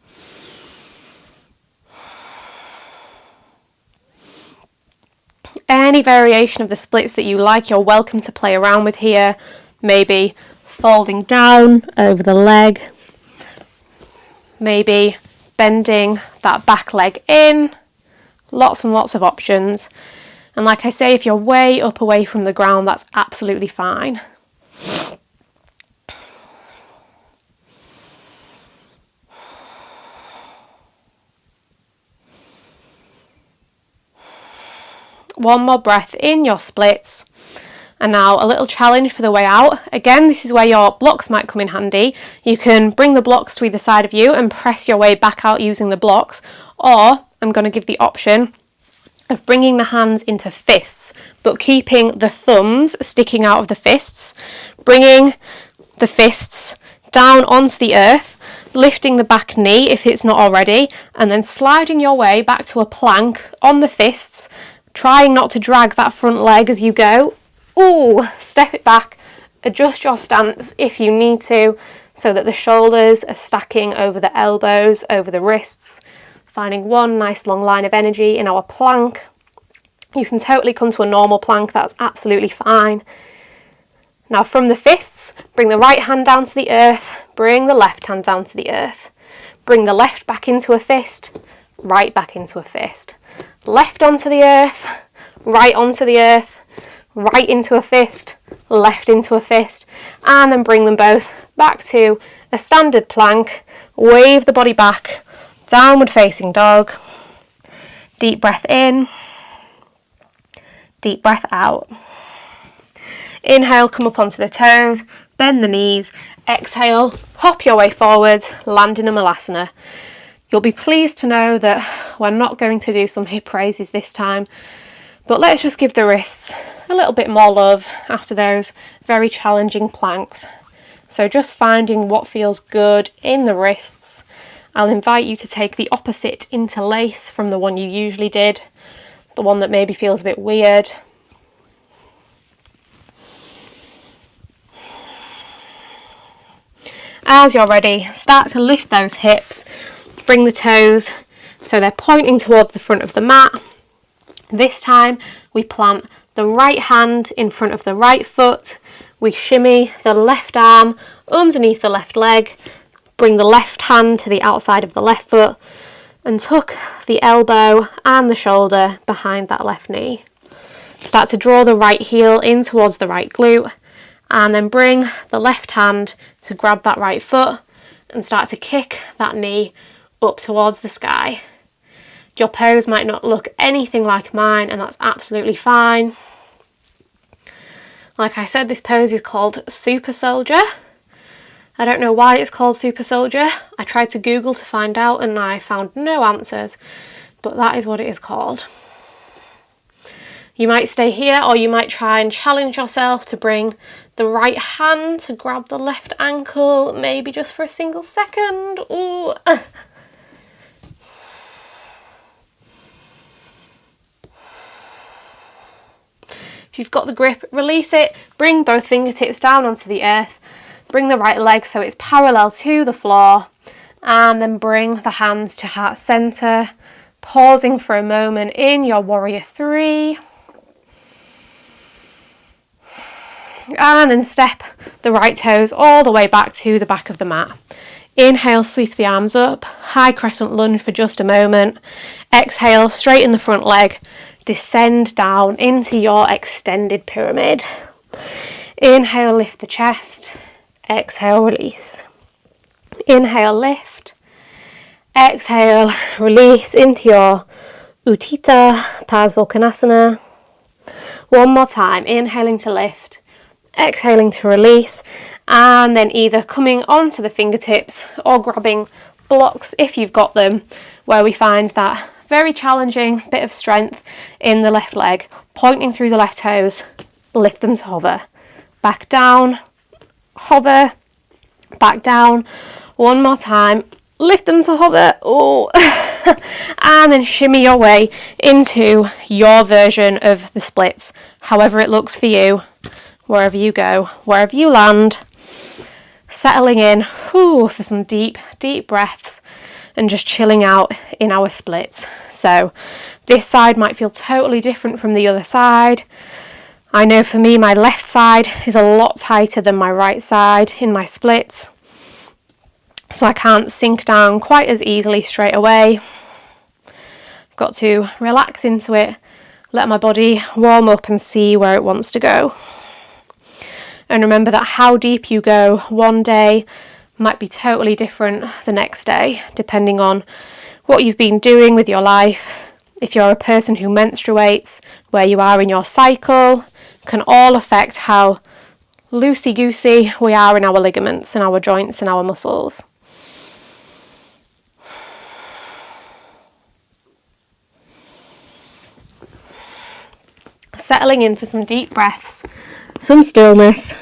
Any variation of the splits that you like, you're welcome to play around with here. Maybe folding down over the leg, maybe bending that back leg in. Lots and lots of options. And like I say, if you're way up away from the ground, that's absolutely fine. One more breath in your splits. And now a little challenge for the way out. Again, this is where your blocks might come in handy. You can bring the blocks to either side of you and press your way back out using the blocks. Or I'm going to give the option of bringing the hands into fists, but keeping the thumbs sticking out of the fists. Bringing the fists down onto the earth, lifting the back knee if it's not already, and then sliding your way back to a plank on the fists, trying not to drag that front leg as you go. Ooh, step it back, adjust your stance if you need to, so that the shoulders are stacking over the elbows, over the wrists, finding one nice long line of energy in our plank. You can totally come to a normal plank, that's absolutely fine. Now from the fists, bring the right hand down to the earth, bring the left hand down to the earth. Bring the left back into a fist, right back into a fist. Left onto the earth, right onto the earth, right into a fist, left into a fist, and then bring them both back to a standard plank. Wave the body back, downward facing dog. Deep breath in, deep breath out. Inhale, come up onto the toes, bend the knees. Exhale, hop your way forwards, land in a malasana. You'll be pleased to know that we're not going to do some hip raises this time, but let's just give the wrists a little bit more love after those very challenging planks. So just finding what feels good in the wrists. I'll invite you to take the opposite interlace from the one you usually did, the one that maybe feels a bit weird. As you're ready, start to lift those hips, bring the toes so they're pointing towards the front of the mat. This time we plant the right hand in front of the right foot, we shimmy the left arm underneath the left leg, bring the left hand to the outside of the left foot and tuck the elbow and the shoulder behind that left knee. Start to draw the right heel in towards the right glute and then bring the left hand to grab that right foot and start to kick that knee up towards the sky. Your pose might not look anything like mine, and that's absolutely fine. Like I said, this pose is called Super Soldier. I don't know why it's called Super Soldier. I tried to Google to find out and I found no answers, but that is what it is called. You might stay here, or you might try and challenge yourself to bring the right hand to grab the left ankle, maybe just for a single second. Ooh. If you've got the grip, release it, bring both fingertips down onto the earth, bring the right leg so it's parallel to the floor, and then bring the hands to heart center, pausing for a moment in your warrior three. And then step the right toes all the way back to the back of the mat. Inhale, sweep the arms up, high crescent lunge for just a moment. Exhale, straighten the front leg, descend down into your extended pyramid. Inhale, lift the chest. Exhale, release. Inhale, lift. Exhale, release into your Utthita Turikonasana. One more time, inhaling to lift, exhaling to release, and then either coming onto the fingertips or grabbing blocks if you've got them, where we find that very challenging bit of strength in the left leg, pointing through the left toes, lift them to hover. Back down, hover, back down. One more time, lift them to hover. Oh. And then shimmy your way into your version of the splits, however it looks for you, wherever you go, wherever you land. Settling in for some deep, deep breaths and just chilling out in our splits. So this side might feel totally different from the other side. I know for me, my left side is a lot tighter than my right side in my splits, so I can't sink down quite as easily straight away. I've got to relax into it, let my body warm up and see where it wants to go. And remember that how deep you go one day might be totally different the next day, depending on what you've been doing with your life. If you're a person who menstruates, where you are in your cycle, can all affect how loosey-goosey we are in our ligaments and our joints and our muscles. Settling in for some deep breaths, some stillness,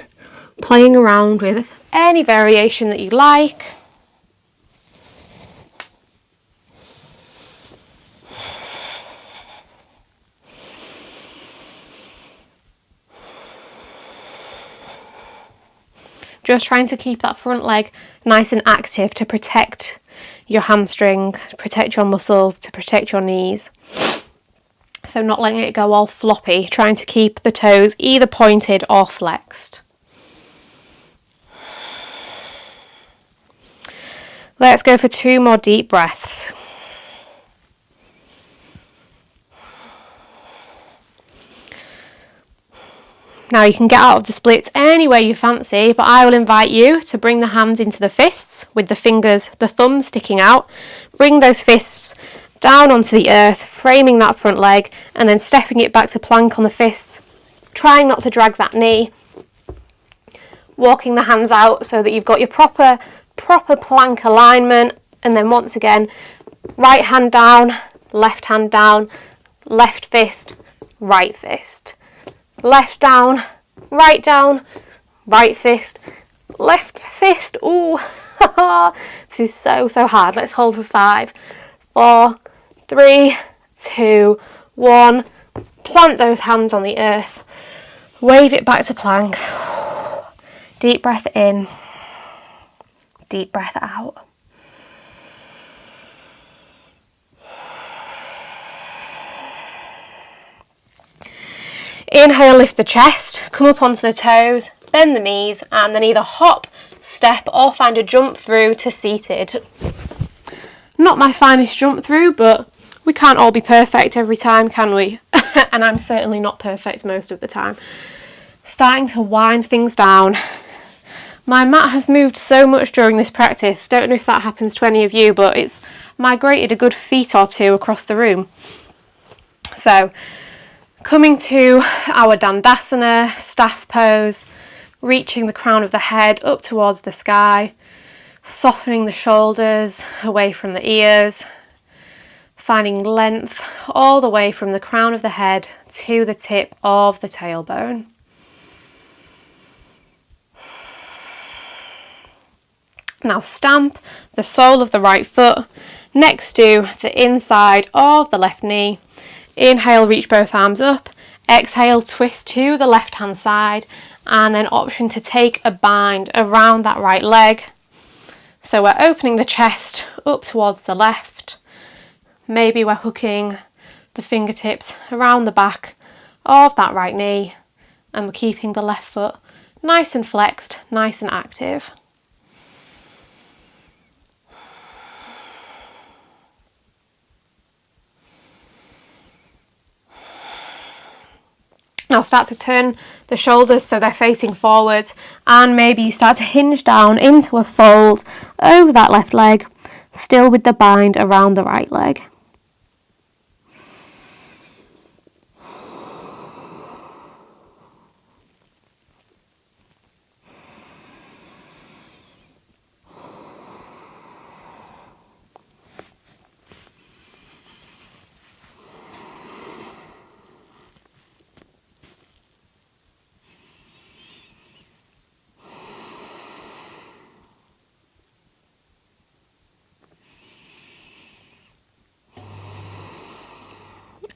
playing around with any variation that you like. Just trying to keep that front leg nice and active to protect your hamstring, to protect your muscles, to protect your knees. So not letting it go all floppy, trying to keep the toes either pointed or flexed. Let's go for 2 more deep breaths. Now you can get out of the splits any way you fancy, but I will invite you to bring the hands into the fists with the fingers, the thumb sticking out. Bring those fists down onto the earth, framing that front leg, and then stepping it back to plank on the fists, trying not to drag that knee. Walking the hands out so that you've got your proper plank alignment, and then once again, right hand down, left left fist, right fist. Left down, right fist, left fist. Ooh, this is so hard. Let's hold for 5, 4, 3, 2, 1. Plant those hands on the earth. Wave it back to plank. Deep breath in, deep breath out. Inhale, lift the chest, come up onto the toes, bend the knees, and then either hop, step, or find a jump through to seated. Not my finest jump through, but we can't all be perfect every time, can we? And I'm certainly not perfect most of the time. Starting to wind things down. My mat has moved so much during this practice. Don't know if that happens to any of you, but it's migrated a good feet or 2 across the room. So, coming to our Dandasana, staff pose, reaching the crown of the head up towards the sky, softening the shoulders away from the ears, finding length all the way from the crown of the head to the tip of the tailbone. Now stamp the sole of the right foot next to the inside of the left knee. Inhale, reach both arms up. Exhale, twist to the left hand side, and then option to take a bind around that right leg. So we're opening the chest up towards the left. Maybe we're hooking the fingertips around the back of that right knee, and we're keeping the left foot nice and flexed, nice and active. Now start to turn the shoulders so they're facing forwards, and maybe you start to hinge down into a fold over that left leg, still with the bind around the right leg.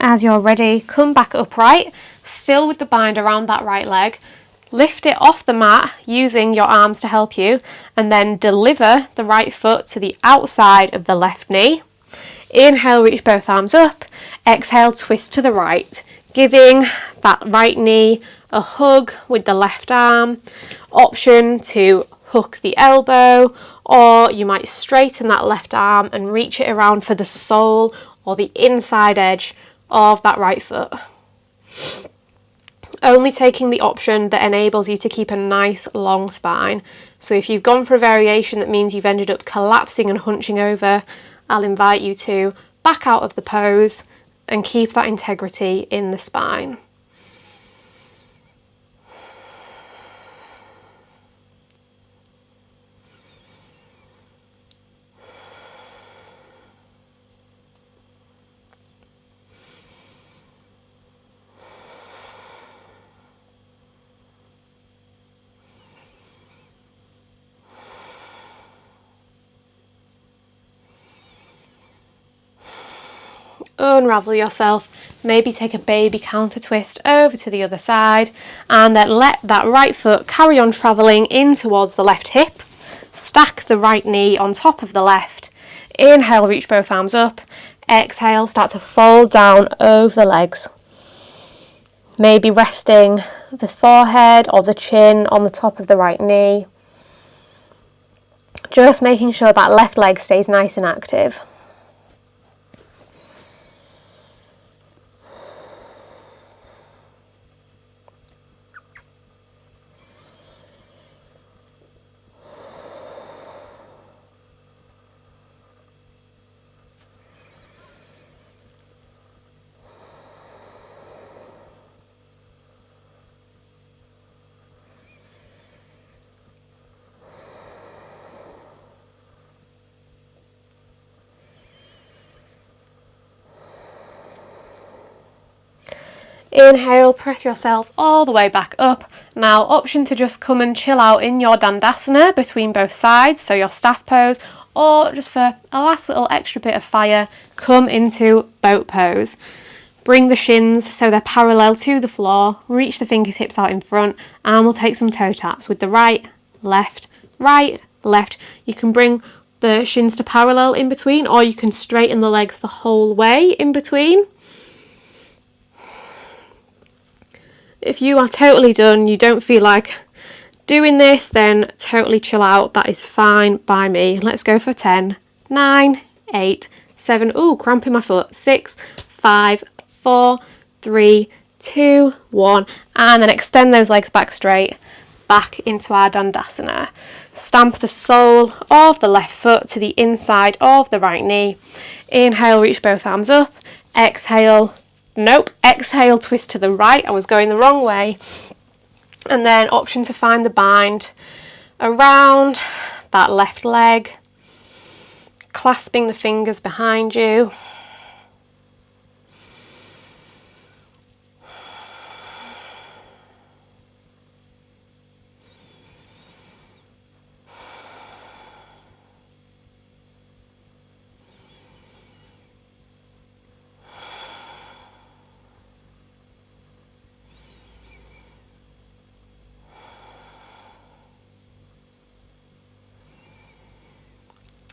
As you're ready, come back upright, still with the bind around that right leg. Lift it off the mat using your arms to help you, and then deliver the right foot to the outside of the left knee. Inhale, reach both arms up. Exhale, twist to the right, giving that right knee a hug with the left arm. Option to hook the elbow, or you might straighten that left arm and reach it around for the sole or the inside edge of that right foot. Only taking the option that enables you to keep a nice long spine. So if you've gone for a variation that means you've ended up collapsing and hunching over, I'll invite you to back out of the pose and keep that integrity in the spine. Unravel yourself, maybe take a baby counter twist over to the other side, and then let that right foot carry on travelling in towards the left hip. Stack the right knee on top of the left. Inhale, reach both arms up. Exhale, start to fold down over the legs. Maybe resting the forehead or the chin on the top of the right knee. Just making sure that left leg stays nice and active. Inhale, press yourself all the way back up. Now, option to just come and chill out in your Dandasana between both sides, so your staff pose, or just for a last little extra bit of fire, come into boat pose. Bring the shins so they're parallel to the floor, reach the fingertips out in front, and we'll take some toe taps with the right, left, right, left. You can bring the shins to parallel in between, or you can straighten the legs the whole way in between. If you are totally done, you don't feel like doing this, then totally chill out. That is fine by me. Let's go for 10, 9, 8, 7, ooh, cramp in my foot, 6, 5, 4, 3, 2, 1, and then extend those legs back straight, back into our Dandasana. Stamp the sole of the left foot to the inside of the right knee. Inhale, reach both arms up. Exhale, exhale, twist to the right. I was going the wrong way. And then option to find the bind around that left leg, clasping the fingers behind you.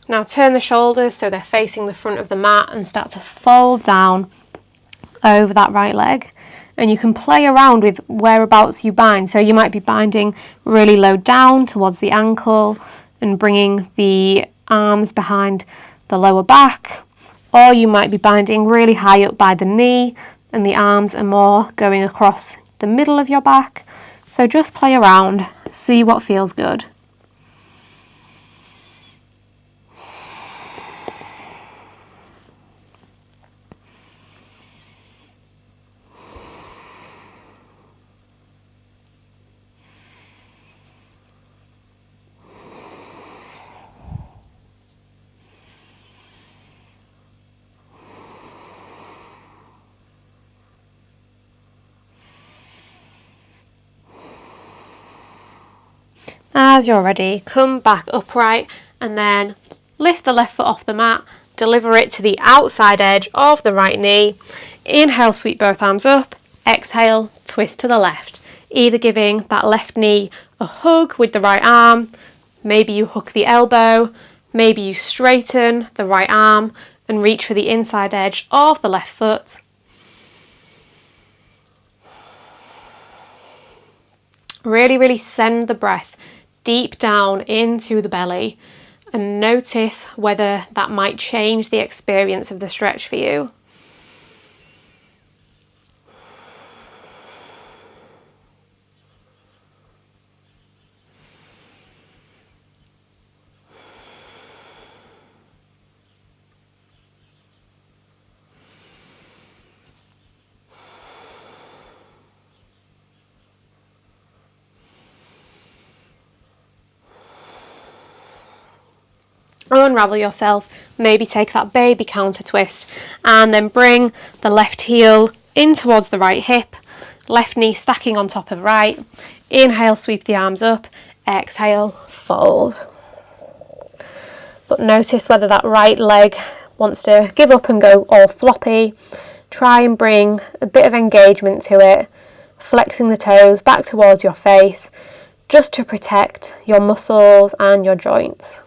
Now turn the shoulders so they're facing the front of the mat and start to fold down over that right leg. And you can play around with whereabouts you bind. So you might be binding really low down towards the ankle and bringing the arms behind the lower back. Or you might be binding really high up by the knee and the arms are more going across the middle of your back. So just play around, see what feels good. As you're ready, come back upright and then lift the left foot off the mat, deliver it to the outside edge of the right knee. Inhale, sweep both arms up. Exhale, twist to the left, either giving that left knee a hug with the right arm, maybe you hook the elbow, maybe you straighten the right arm and reach for the inside edge of the left foot. Really send the breath deep down into the belly and notice whether that might change the experience of the stretch for you. Unravel yourself, maybe take that baby counter twist and then bring the left heel in towards the right hip, left knee stacking on top of right. Inhale, sweep the arms up. Exhale, fold. But notice whether that right leg wants to give up and go all floppy. Try and bring a bit of engagement to it, flexing the toes back towards your face, just to protect your muscles and your joints.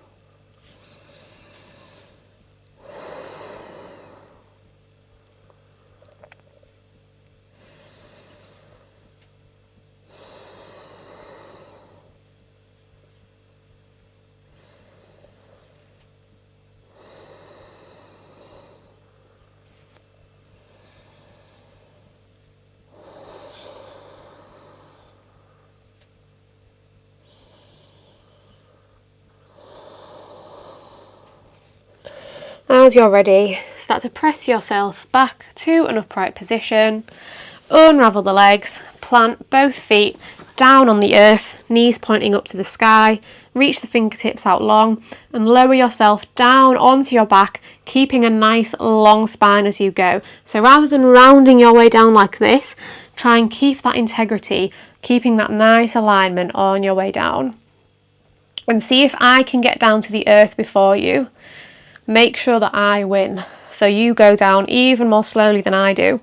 as you're ready, start to press yourself back to an upright position, unravel the legs, plant both feet down on the earth, knees pointing up to the sky, reach the fingertips out long and lower yourself down onto your back, keeping a nice long spine as you go. So rather than rounding your way down like this, try and keep that integrity, keeping that nice alignment on your way down. And see if I can get down to the earth before you. Make sure that I win, so you go down even more slowly than I do.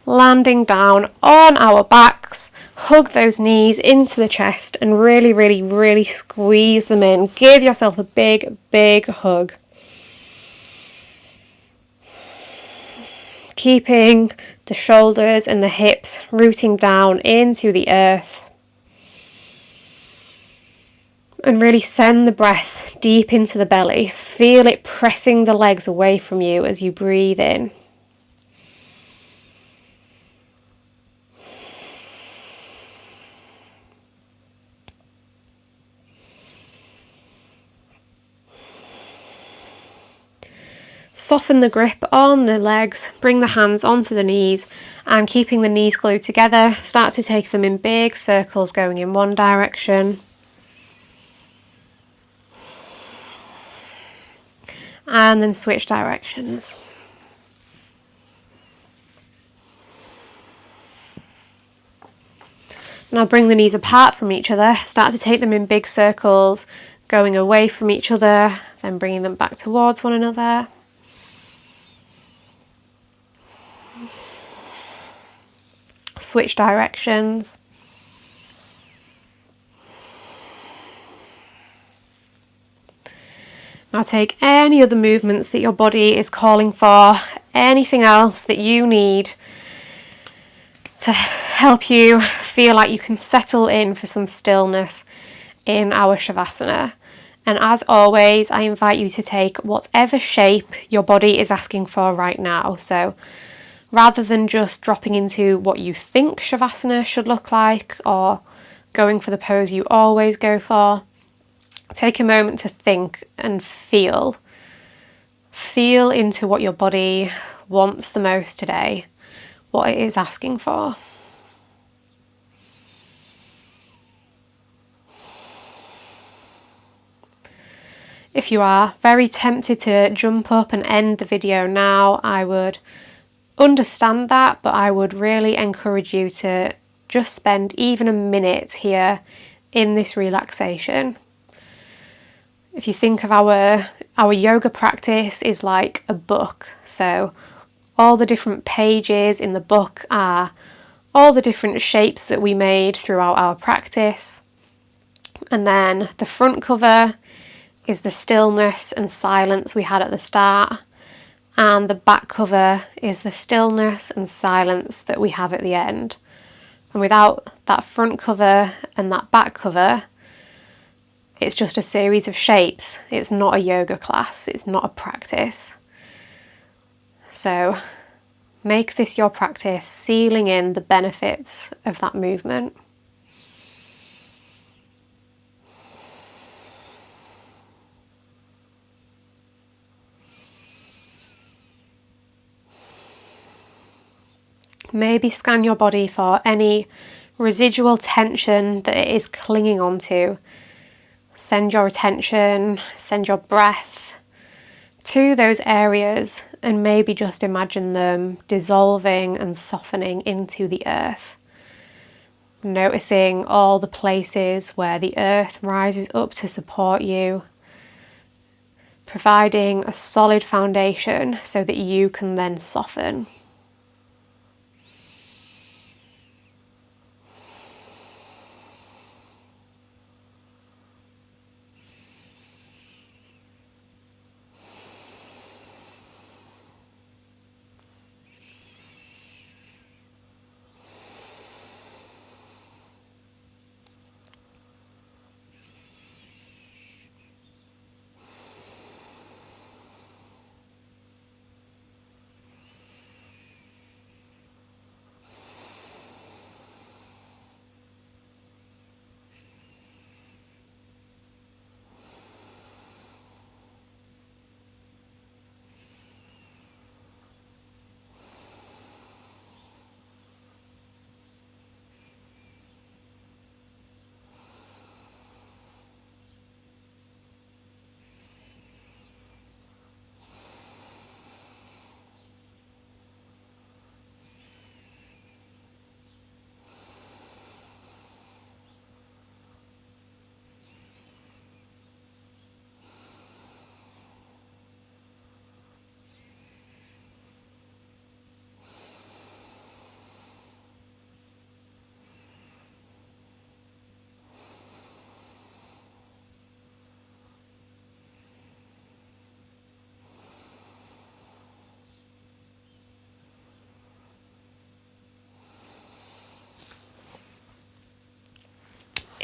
Landing down on our backs, hug those knees into the chest and really, really, really squeeze them in. Give yourself a big, big hug. Keeping the shoulders and the hips rooting down into the earth. And really send the breath deep into the belly. Feel it pressing the legs away from you as you breathe in. Soften the grip on the legs, bring the hands onto the knees and keeping the knees glued together, start to take them in big circles going in one direction. And then switch directions. Now bring the knees apart from each other, start to take them in big circles, going away from each other, then bringing them back towards one another. Switch directions. Now take any other movements that your body is calling for, anything else that you need to help you feel like you can settle in for some stillness in our Shavasana. And as always, I invite you to take whatever shape your body is asking for right now. So rather than just dropping into what you think Shavasana should look like or going for the pose you always go for, take a moment to think and feel. Feel into what your body wants the most today, what it is asking for. If you are very tempted to jump up and end the video now, I would understand that, but I would really encourage you to just spend even a minute here in this relaxation. If you think of our yoga practice is like a book, so all the different pages in the book are all the different shapes that we made throughout our practice. And then the front cover is the stillness and silence we had at the start. And the back cover is the stillness and silence that we have at the end. And without that front cover and that back cover, it's just a series of shapes. It's not a yoga class. It's not a practice. So make this your practice, sealing in the benefits of that movement. Maybe scan your body for any residual tension that it is clinging onto. Send your attention, send your breath to those areas and maybe just imagine them dissolving and softening into the earth. Noticing all the places where the earth rises up to support you, providing a solid foundation so that you can then soften.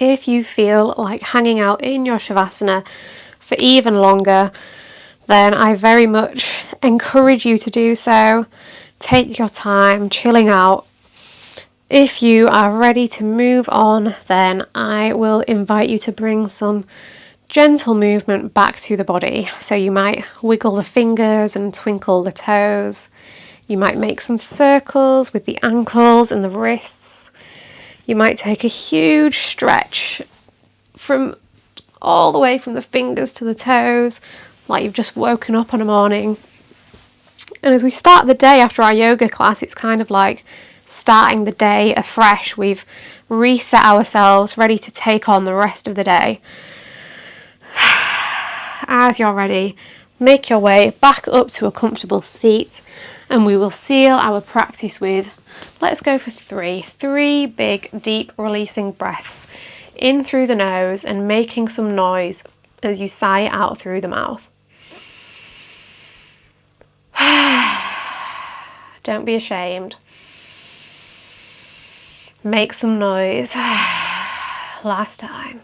If you feel like hanging out in your Shavasana for even longer, then I very much encourage you to do so. Take your time, chilling out. If you are ready to move on, then I will invite you to bring some gentle movement back to the body. So you might wiggle the fingers and twinkle the toes. You might make some circles with the ankles and the wrists. You might take a huge stretch from all the way from the fingers to the toes, like you've just woken up on a morning. And as we start the day after our yoga class, it's kind of like starting the day afresh. We've reset ourselves, ready to take on the rest of the day. As you're ready, make your way back up to a comfortable seat, and we will seal our practice with, let's go for three big, deep releasing breaths in through the nose and making some noise as you sigh out through the mouth. Don't be ashamed. Make some noise. Last time.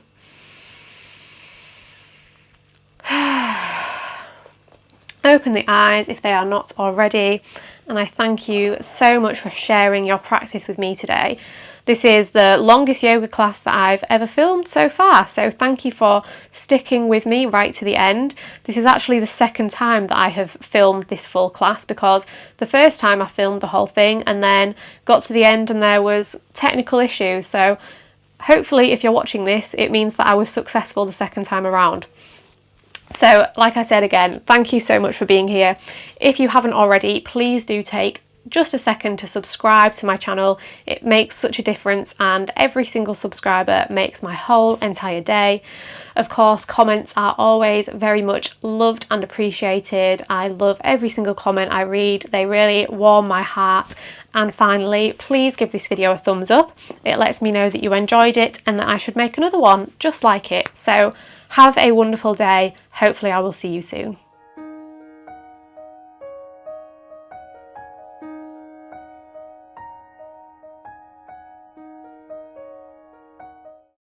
Open the eyes if they are not already, and I thank you so much for sharing your practice with me today. This is the longest yoga class that I've ever filmed so far, so thank you for sticking with me right to the end. This is actually the second time that I have filmed this full class, because the first time I filmed the whole thing and then got to the end and there was technical issues, so hopefully if you're watching this it means that I was successful the second time around. So, like I said again, thank you so much for being here. If you haven't already, please do take just a second to subscribe to my channel. It makes such a difference, and every single subscriber makes my whole entire day. Of course, comments are always very much loved and appreciated. I love every single comment I read. They really warm my heart. And finally, please give this video a thumbs up. It lets me know that you enjoyed it and that I should make another one just like it. So have a wonderful day. Hopefully I will see you soon.